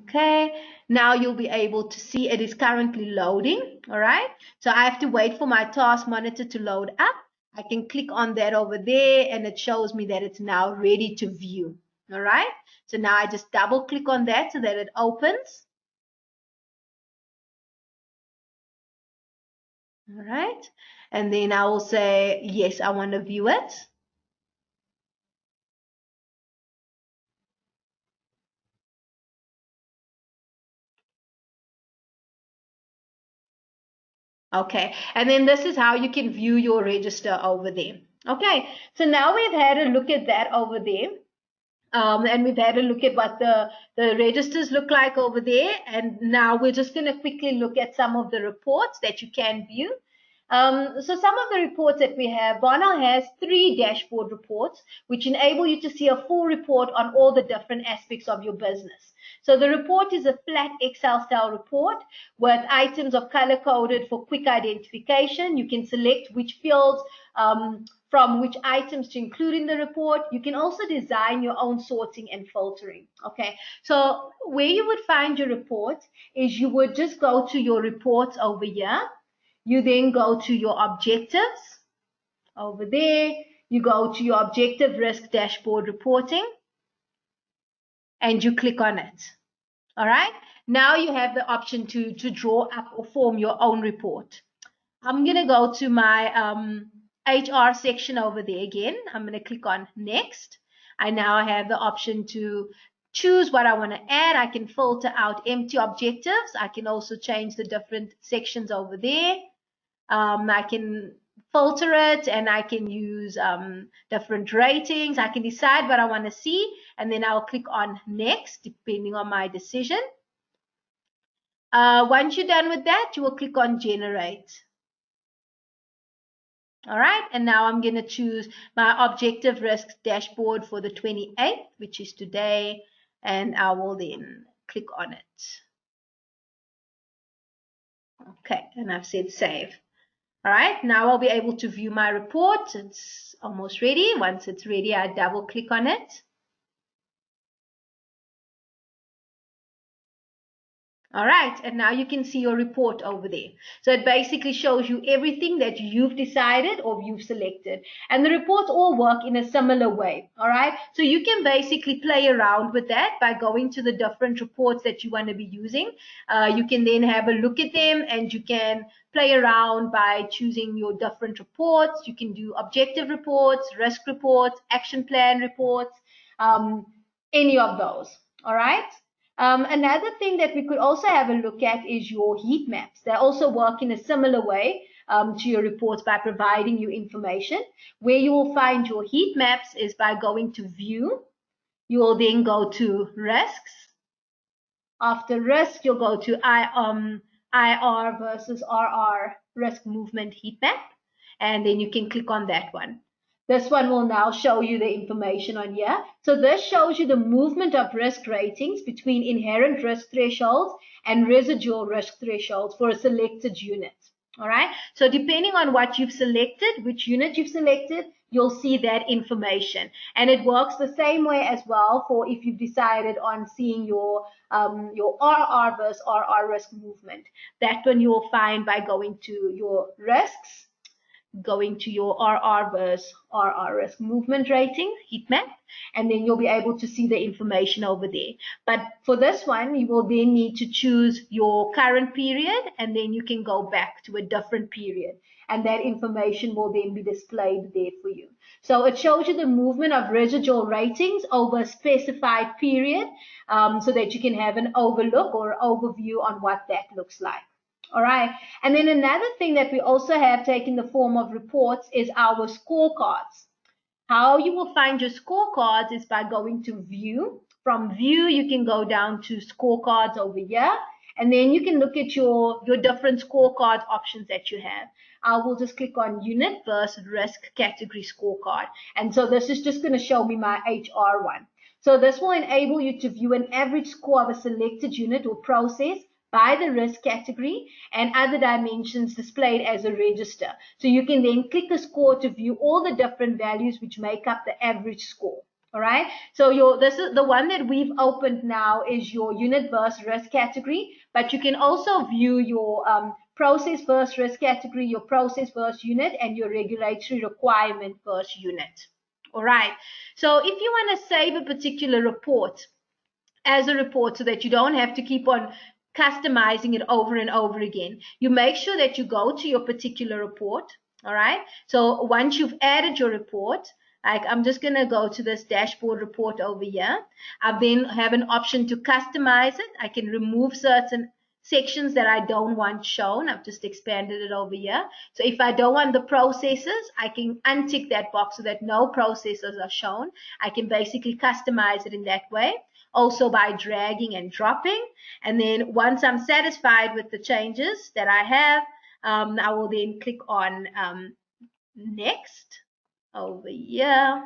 Okay, now you'll be able to see it is currently loading. All right, so I have to wait for my task monitor to load up. I can click on that over there and it shows me that it's now ready to view. All right, so now I just double click on that so that it opens. All right, and then I will say, yes, I want to view it. Okay, and then this is how you can view your register over there. Okay, so now we've had a look at that over there. And we've had a look at what the registers look like over there. And now we're just going to quickly look at some of the reports that you can view. So some of the reports that we have, Barnowl has 3 dashboard reports, which enable you to see a full report on all the different aspects of your business. So the report is a flat Excel style report with items of color coded for quick identification. You can select which fields from which items to include in the report. You can also design your own sorting and filtering. Okay, so where you would find your report is you would just go to your reports over here. You then go to your objectives over there. You go to your objective risk dashboard reporting and you click on it. All right, now you have the option to draw up or form your own report. I'm going to go to my HR section over there again. I'm going to click on next. I now have the option to choose what I want to add. I can filter out empty objectives. I can also change the different sections over there. I can filter it and I can use different ratings. I can decide what I want to see and then I'll click on next depending on my decision. Once you're done with that, you will click on generate. All right, and now I'm going to choose my objective risk dashboard for the 28th, which is today, and I will then click on it. Okay, and I've said save. All right, now I'll be able to view my report. It's almost ready. Once it's ready, I double click on it. All right, and now you can see your report over there. So it basically shows you everything that you've decided or you've selected. And the reports all work in a similar way. All right, so you can basically play around with that by going to the different reports that you want to be using. You can then have a look at them and you can play around by choosing your different reports. You can do objective reports, risk reports, action plan reports, any of those. All right. Another thing that we could also have a look at is your heat maps. They also work in a similar way to your reports by providing you information. Where you will find your heat maps is by going to View. You will then go to Risks. After Risk, you'll go to IR versus RR Risk Movement Heat Map, and then you can click on that one. This one will now show you the information on here. So this shows you the movement of risk ratings between inherent risk thresholds and residual risk thresholds for a selected unit. All right. So depending on what you've selected, which unit you've selected, you'll see that information. And it works the same way as well for if you've decided on seeing your RR versus RR risk movement. That one you will find by going to your risks, going to your RR versus RR risk movement rating heat map, and then you'll be able to see the information over there. But for this one, you will then need to choose your current period, and then you can go back to a different period, and that information will then be displayed there for you. So it shows you the movement of residual ratings over a specified period, so that you can have an overlook or overview on what that looks like. All right. And then another thing that we also have taken the form of reports is our scorecards. How you will find your scorecards is by going to View. From View, you can go down to Scorecards over here, and then you can look at your different scorecard options that you have. I will just click on Unit versus Risk Category Scorecard. And so this is just going to show me my HR one. So this will enable you to view an average score of a selected unit or process by the risk category and other dimensions displayed as a register. So you can then click a score to view all the different values which make up the average score. All right. So this is the one that we've opened now is your unit versus risk category, but you can also view your process versus risk category, your process versus unit, and your regulatory requirement versus unit. All right. So if you want to save a particular report as a report so that you don't have to keep on customizing it over and over again, you make sure that you go to your particular report. All right. So once you've added your report, like I'm just going to go to this dashboard report over here. I then have an option to customize it. I can remove certain sections that I don't want shown. I've just expanded it over here. So if I don't want the processes, I can untick that box so that no processes are shown. I can basically customize it in that way. Also by dragging and dropping. And then once I'm satisfied with the changes that I have, I will then click on next over here.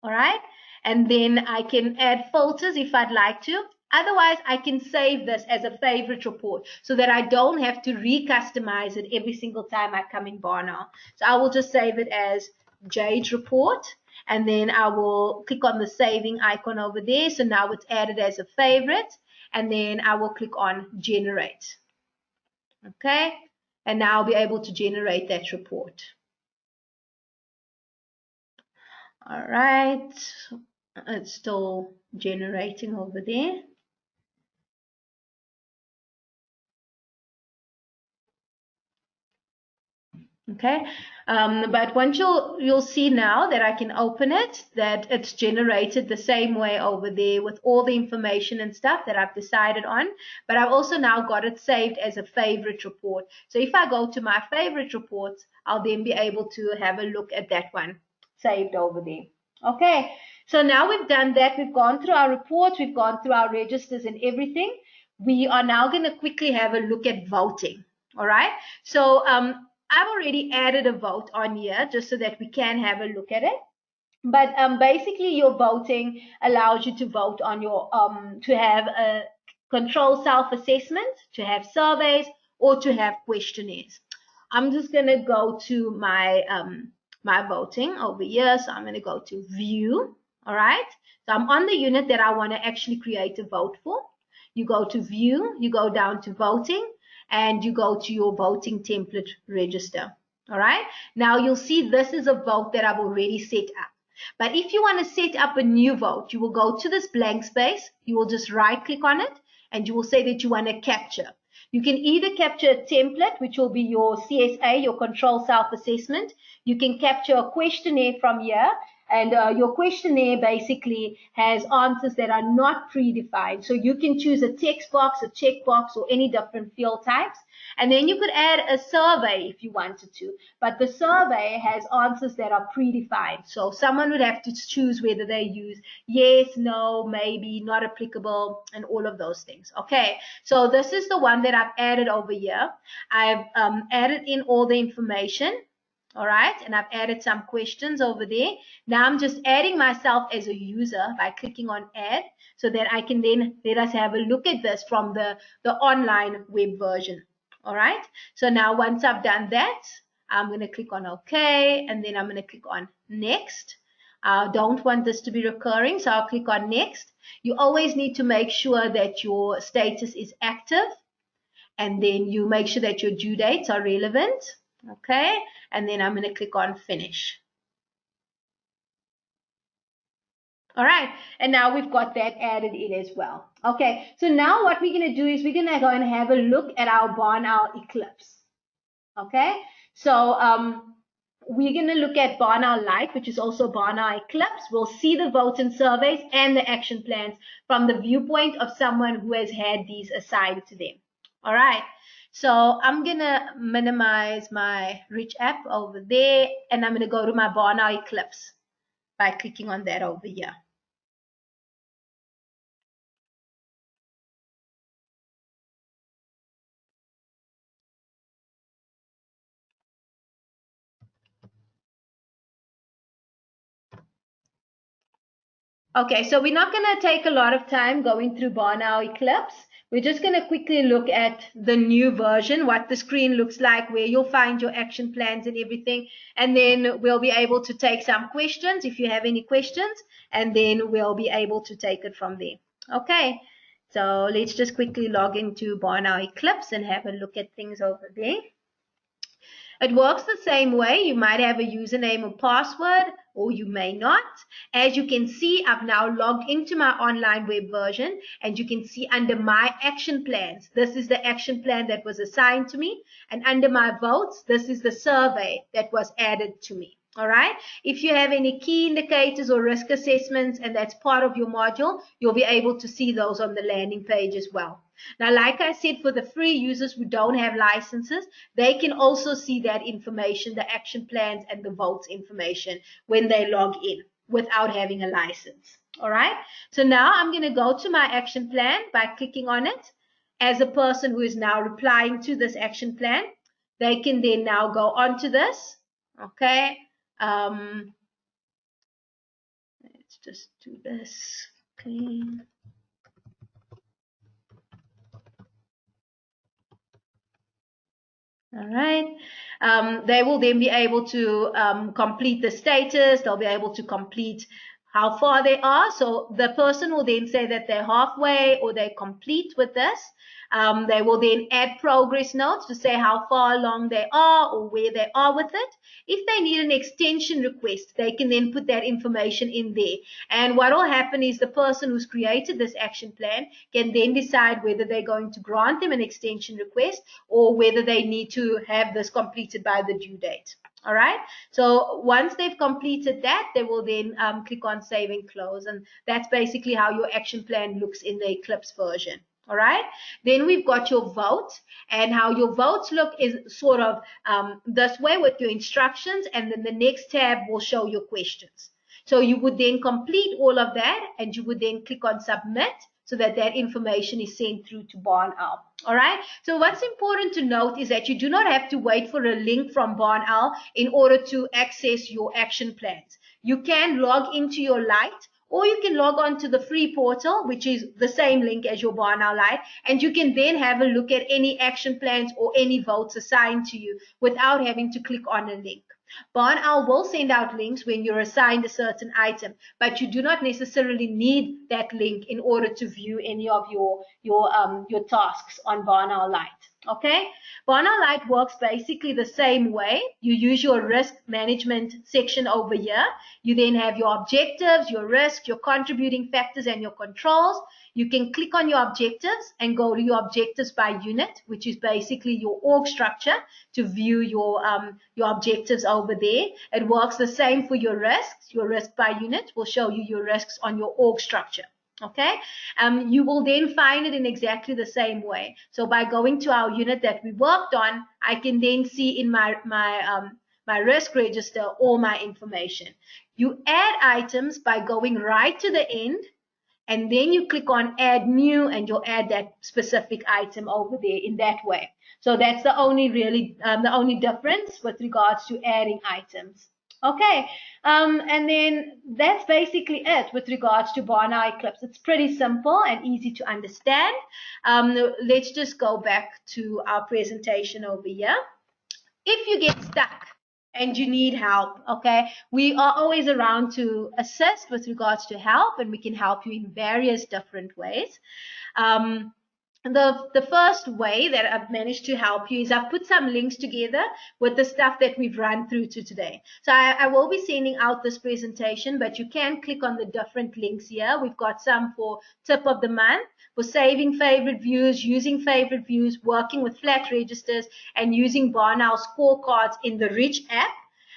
All right. And then I can add filters if I'd like to. Otherwise, I can save this as a favorite report so that I don't have to re-customize it every single time I come in Barnowl. So I will just save it as Jade's report. And then I will click on the saving icon over there. So now it's added as a favorite. And then I will click on generate. Okay. And now I'll be able to generate that report. All right. It's still generating over there. Okay, but once you'll see now that I can open it, that it's generated the same way over there with all the information and stuff that I've decided on. But I've also now got it saved as a favorite report. So if I go to my favorite reports, I'll then be able to have a look at that one saved over there. Okay, so now we've done that. We've gone through our reports, we've gone through our registers and everything. We are now going to quickly have a look at voting. All right, so I've already added a vote on here just so that we can have a look at it. But basically, your voting allows you to vote on your to have a control self-assessment, to have surveys, or to have questionnaires. I'm just going to go to my my voting over here. So I'm going to go to View. All right. So I'm on the unit that I want to actually create a vote for. You go to View. You go down to Voting. And you go to your voting template register. All right. Now you'll see this is a vote that I've already set up. But if you want to set up a new vote, you will go to this blank space. You will just right click on it and you will say that you want to capture. You can either capture a template, which will be your CSA, your control self-assessment. You can capture a questionnaire from here. And your questionnaire basically has answers that are not predefined. So you can choose a text box, a checkbox, or any different field types. And then you could add a survey if you wanted to. But the survey has answers that are predefined. So someone would have to choose whether they use yes, no, maybe, not applicable, and all of those things. Okay, so this is the one that I've added over here. I've added in all the information. All right, and I've added some questions over there. Now I'm just adding myself as a user by clicking on add, so that I can then let us have a look at this from the online web version. All right, so now once I've done that, I'm going to click on OK, and then I'm going to click on next. I don't want this to be recurring, so I'll click on next. You always need to make sure that your status is active, and then you make sure that your due dates are relevant. Okay, and then I'm going to click on finish. All right, and now we've got that added in as well. Okay, so now what we're going to do is we're going to go and have a look at our Barnowl Eclipse. Okay, so we're going to look at Barnowl Lite, which is also Barnowl Eclipse. We'll see the votes and surveys and the action plans from the viewpoint of someone who has had these assigned to them. All right. So I'm going to minimize my Rich app over there, and I'm going to go to my Barnowl Eclipse by clicking on that over here. Okay, so we're not going to take a lot of time going through Barnowl Eclipse. We're just going to quickly look at the new version, what the screen looks like, where you'll find your action plans and everything. And then we'll be able to take some questions if you have any questions, and then we'll be able to take it from there. Okay, so let's just quickly log into Barnowl Eclipse and have a look at things over there. It works the same way. You might have a username or password, or you may not. As you can see, I've now logged into my online web version, and you can see under my action plans, this is the action plan that was assigned to me. And under my votes, this is the survey that was added to me. All right. If you have any key indicators or risk assessments, and that's part of your module, you'll be able to see those on the landing page as well. Now, like I said, for the free users who don't have licenses, they can also see that information, the action plans and the votes information when they log in without having a license. All right. So now I'm going to go to my action plan by clicking on it. As a person who is now replying to this action plan, they can then now go on to this. Okay. Let's just do this. Okay. All right. They will then be able to complete the status. They'll be able to complete how far they are. So the person will then say that they're halfway or they're complete with this. They will then add progress notes to say how far along they are or where they are with it. If they need an extension request, they can then put that information in there. And what will happen is the person who's created this action plan can then decide whether they're going to grant them an extension request or whether they need to have this completed by the due date. All right. So once they've completed that, they will then click on Save and Close. And that's basically how your action plan looks in the Eclipse version. All right. Then we've got your vote, and how your votes look is sort of this way with your instructions, and then the next tab will show your questions. So you would then complete all of that, and you would then click on Submit, so that that information is sent through to Barnowl. All right. So what's important to note is that you do not have to wait for a link from Barnowl in order to access your action plans. You can log into your Lite, or you can log on to the free portal, which is the same link as your Barnowl Lite, and you can then have a look at any action plans or any votes assigned to you without having to click on a link. Barnowl will send out links when you're assigned a certain item, but you do not necessarily need that link in order to view any of your tasks on Barnowl Lite. Okay, Barnowl Lite works basically the same way. You use your risk management section over here. You then have your objectives, your risk, your contributing factors, and your controls. you can click on your objectives and go to your objectives by unit, which is basically your org structure, to view your objectives over there. It works the same for your risks. Your risk by unit will show you your risks on your org structure. Okay, you will then find it in exactly the same way. So by going to our unit that we worked on, I can then see in my risk register all my information. You add items by going right to the end, and then you click on add new, and you'll add that specific item over there in that way. So that's the only difference with regards to adding items. Okay, and then that's basically it with regards to Barnowl Eclipse. It's pretty simple and easy to understand. Let's just go back to our presentation over here. If you get stuck and you need help, okay, we are always around to assist with regards to help, and we can help you in various different ways. The first way that I've managed to help you is I've put some links together with the stuff that we've run through to today. So I will be sending out this presentation, but you can click on the different links here. We've got some for tip of the month, for saving favorite views, using favorite views, working with flat registers, and using Barnowl scorecards in the Rich app.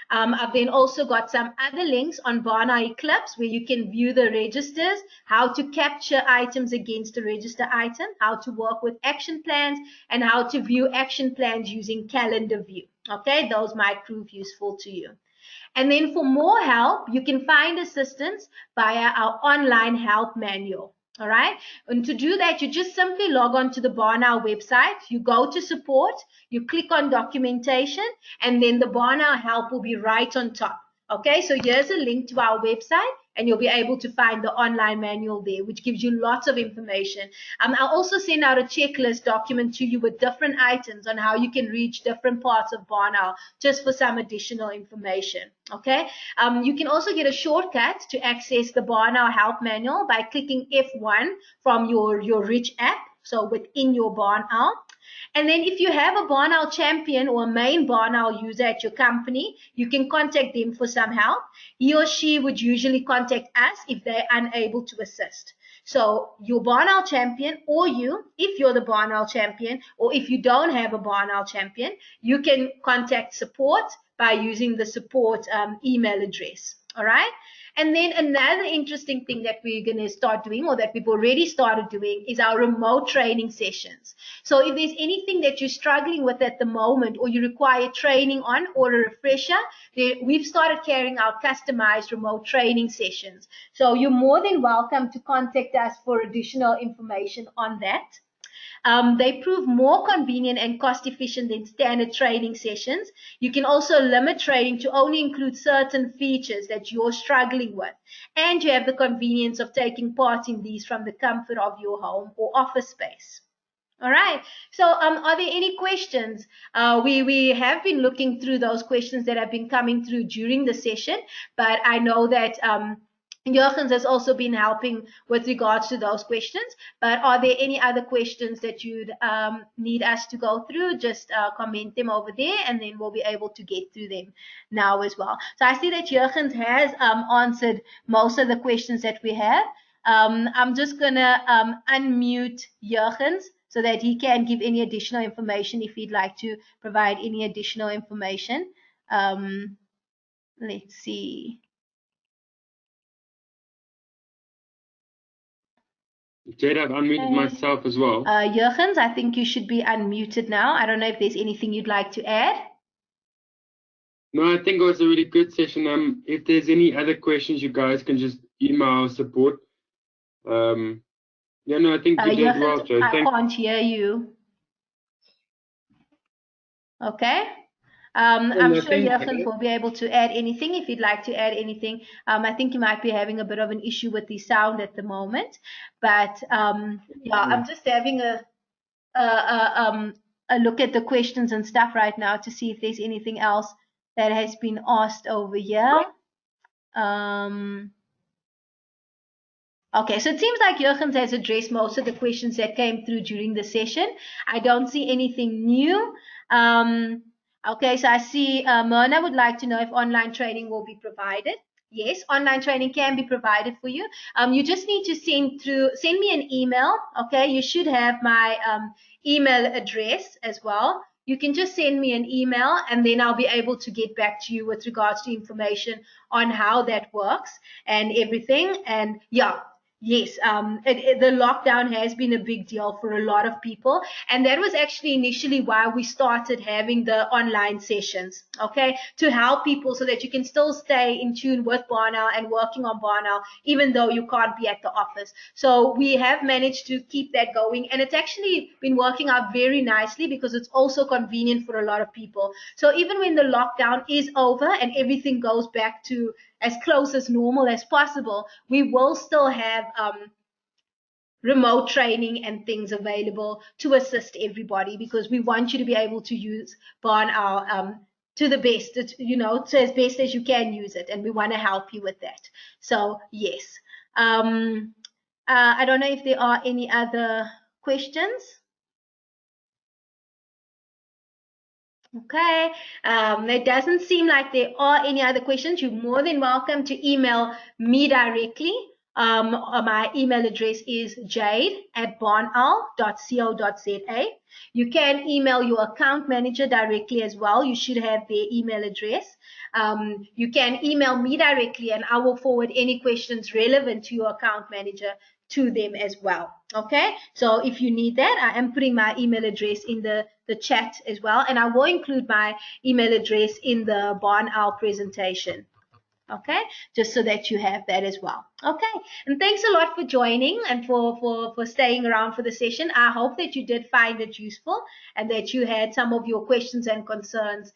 I've then also got some other links on Barnowl Eclipse where you can view the registers, how to capture items against a register item, how to work with action plans, and how to view action plans using calendar view. Okay, those might prove useful to you. And then for more help, you can find assistance via our online help manual. All right. And to do that, you just simply log on to the Barnowl website. You go to support, you click on documentation, and then the Barnowl help will be right on top. Okay, so here's a link to our website, and you'll be able to find the online manual there, which gives you lots of information. I'll also send out a checklist document to you with different items on how you can reach different parts of Barnowl, just for some additional information. Okay, you can also get a shortcut to access the Barnowl help manual by clicking F1 from your Rich app, so within your Barnowl. And then if you have a Barnowl champion or a main Barnowl user at your company, you can contact them for some help. He or she would usually contact us if they're unable to assist. So your Barnowl champion, or you, if you're the Barnowl champion, or if you don't have a Barnowl champion, you can contact support by using the support email address. All right. And then another interesting thing that we're going to start doing, or that we've already started doing, is our remote training sessions. So if there's anything that you're struggling with at the moment, or you require training on, or a refresher, we've started carrying out customized remote training sessions. So you're more than welcome to contact us for additional information on that. They prove more convenient and cost efficient than standard training sessions. You can also limit training to only include certain features that you're struggling with. And you have the convenience of taking part in these from the comfort of your home or office space. All right. So are there any questions? We have been looking through those questions that have been coming through during the session, but I know that Jurgens has also been helping with regards to those questions. But are there any other questions that you'd need us to go through? Just comment them over there, and then we'll be able to get through them now as well. So I see that Jurgens has answered most of the questions that we have. I'm just going to unmute Jurgens so that he can give any additional information if he'd like to provide any additional information. Let's see. Jade, I've unmuted myself as well. Jurgens, I think you should be unmuted now. I don't know if there's anything you'd like to add. No, I think it was a really good session. If there's any other questions, you guys can just email our support. Yeah, no, I think you did well, Jade. I can't hear you. Okay. I'm sure Jurgens will be able to add anything if you'd like to add anything. I think you might be having a bit of an issue with the sound at the moment, but yeah, I'm just having a look at the questions and stuff right now to see if there's anything else that has been asked over here. Okay, so it seems like Jurgens has addressed most of the questions that came through during the session. I don't see anything new. Okay, so I see Myrna would like to know if online training will be provided. Yes, online training can be provided for you. You just need to send me an email. Okay, you should have my email address as well. You can just send me an email, and then I'll be able to get back to you with regards to information on how that works and everything. And yeah, yes, the lockdown has been a big deal for a lot of people. And that was actually initially why we started having the online sessions, okay, to help people so that you can still stay in tune with Barnowl and working on Barnowl, even though you can't be at the office. So we have managed to keep that going. And it's actually been working out very nicely because it's also convenient for a lot of people. So even when the lockdown is over and everything goes back to as close as normal as possible, we will still have remote training and things available to assist everybody, because we want you to be able to use Barnowl to the best, to as best as you can use it, and we want to help you with that. So yes, I don't know if there are any other questions. Okay, it doesn't seem like there are any other questions. You're more than welcome to email me directly. My email address is jade@barnowl.co.za. You can email your account manager directly as well. You should have their email address. You can email me directly, and I will forward any questions relevant to your account manager to them as well. Okay, so if you need that, I am putting my email address in the chat as well, and I will include my email address in the Barnowl presentation. Okay, just so that you have that as well. Okay, and thanks a lot for joining and for staying around for the session. I hope that you did find it useful and that you had some of your questions and concerns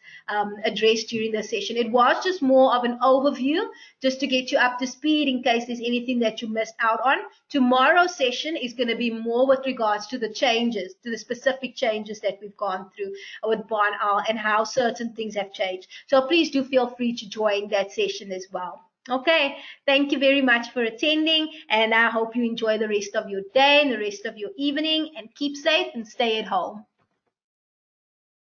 addressed during the session. It was just more of an overview, just to get you up to speed in case there's anything that you missed out on. Tomorrow's session is going to be more with regards to the changes, to the specific changes that we've gone through with Barnowl and how certain things have changed. So please do feel free to join that session as well. Okay, thank you very much for attending, and I hope you enjoy the rest of your day and the rest of your evening, and keep safe and stay at home.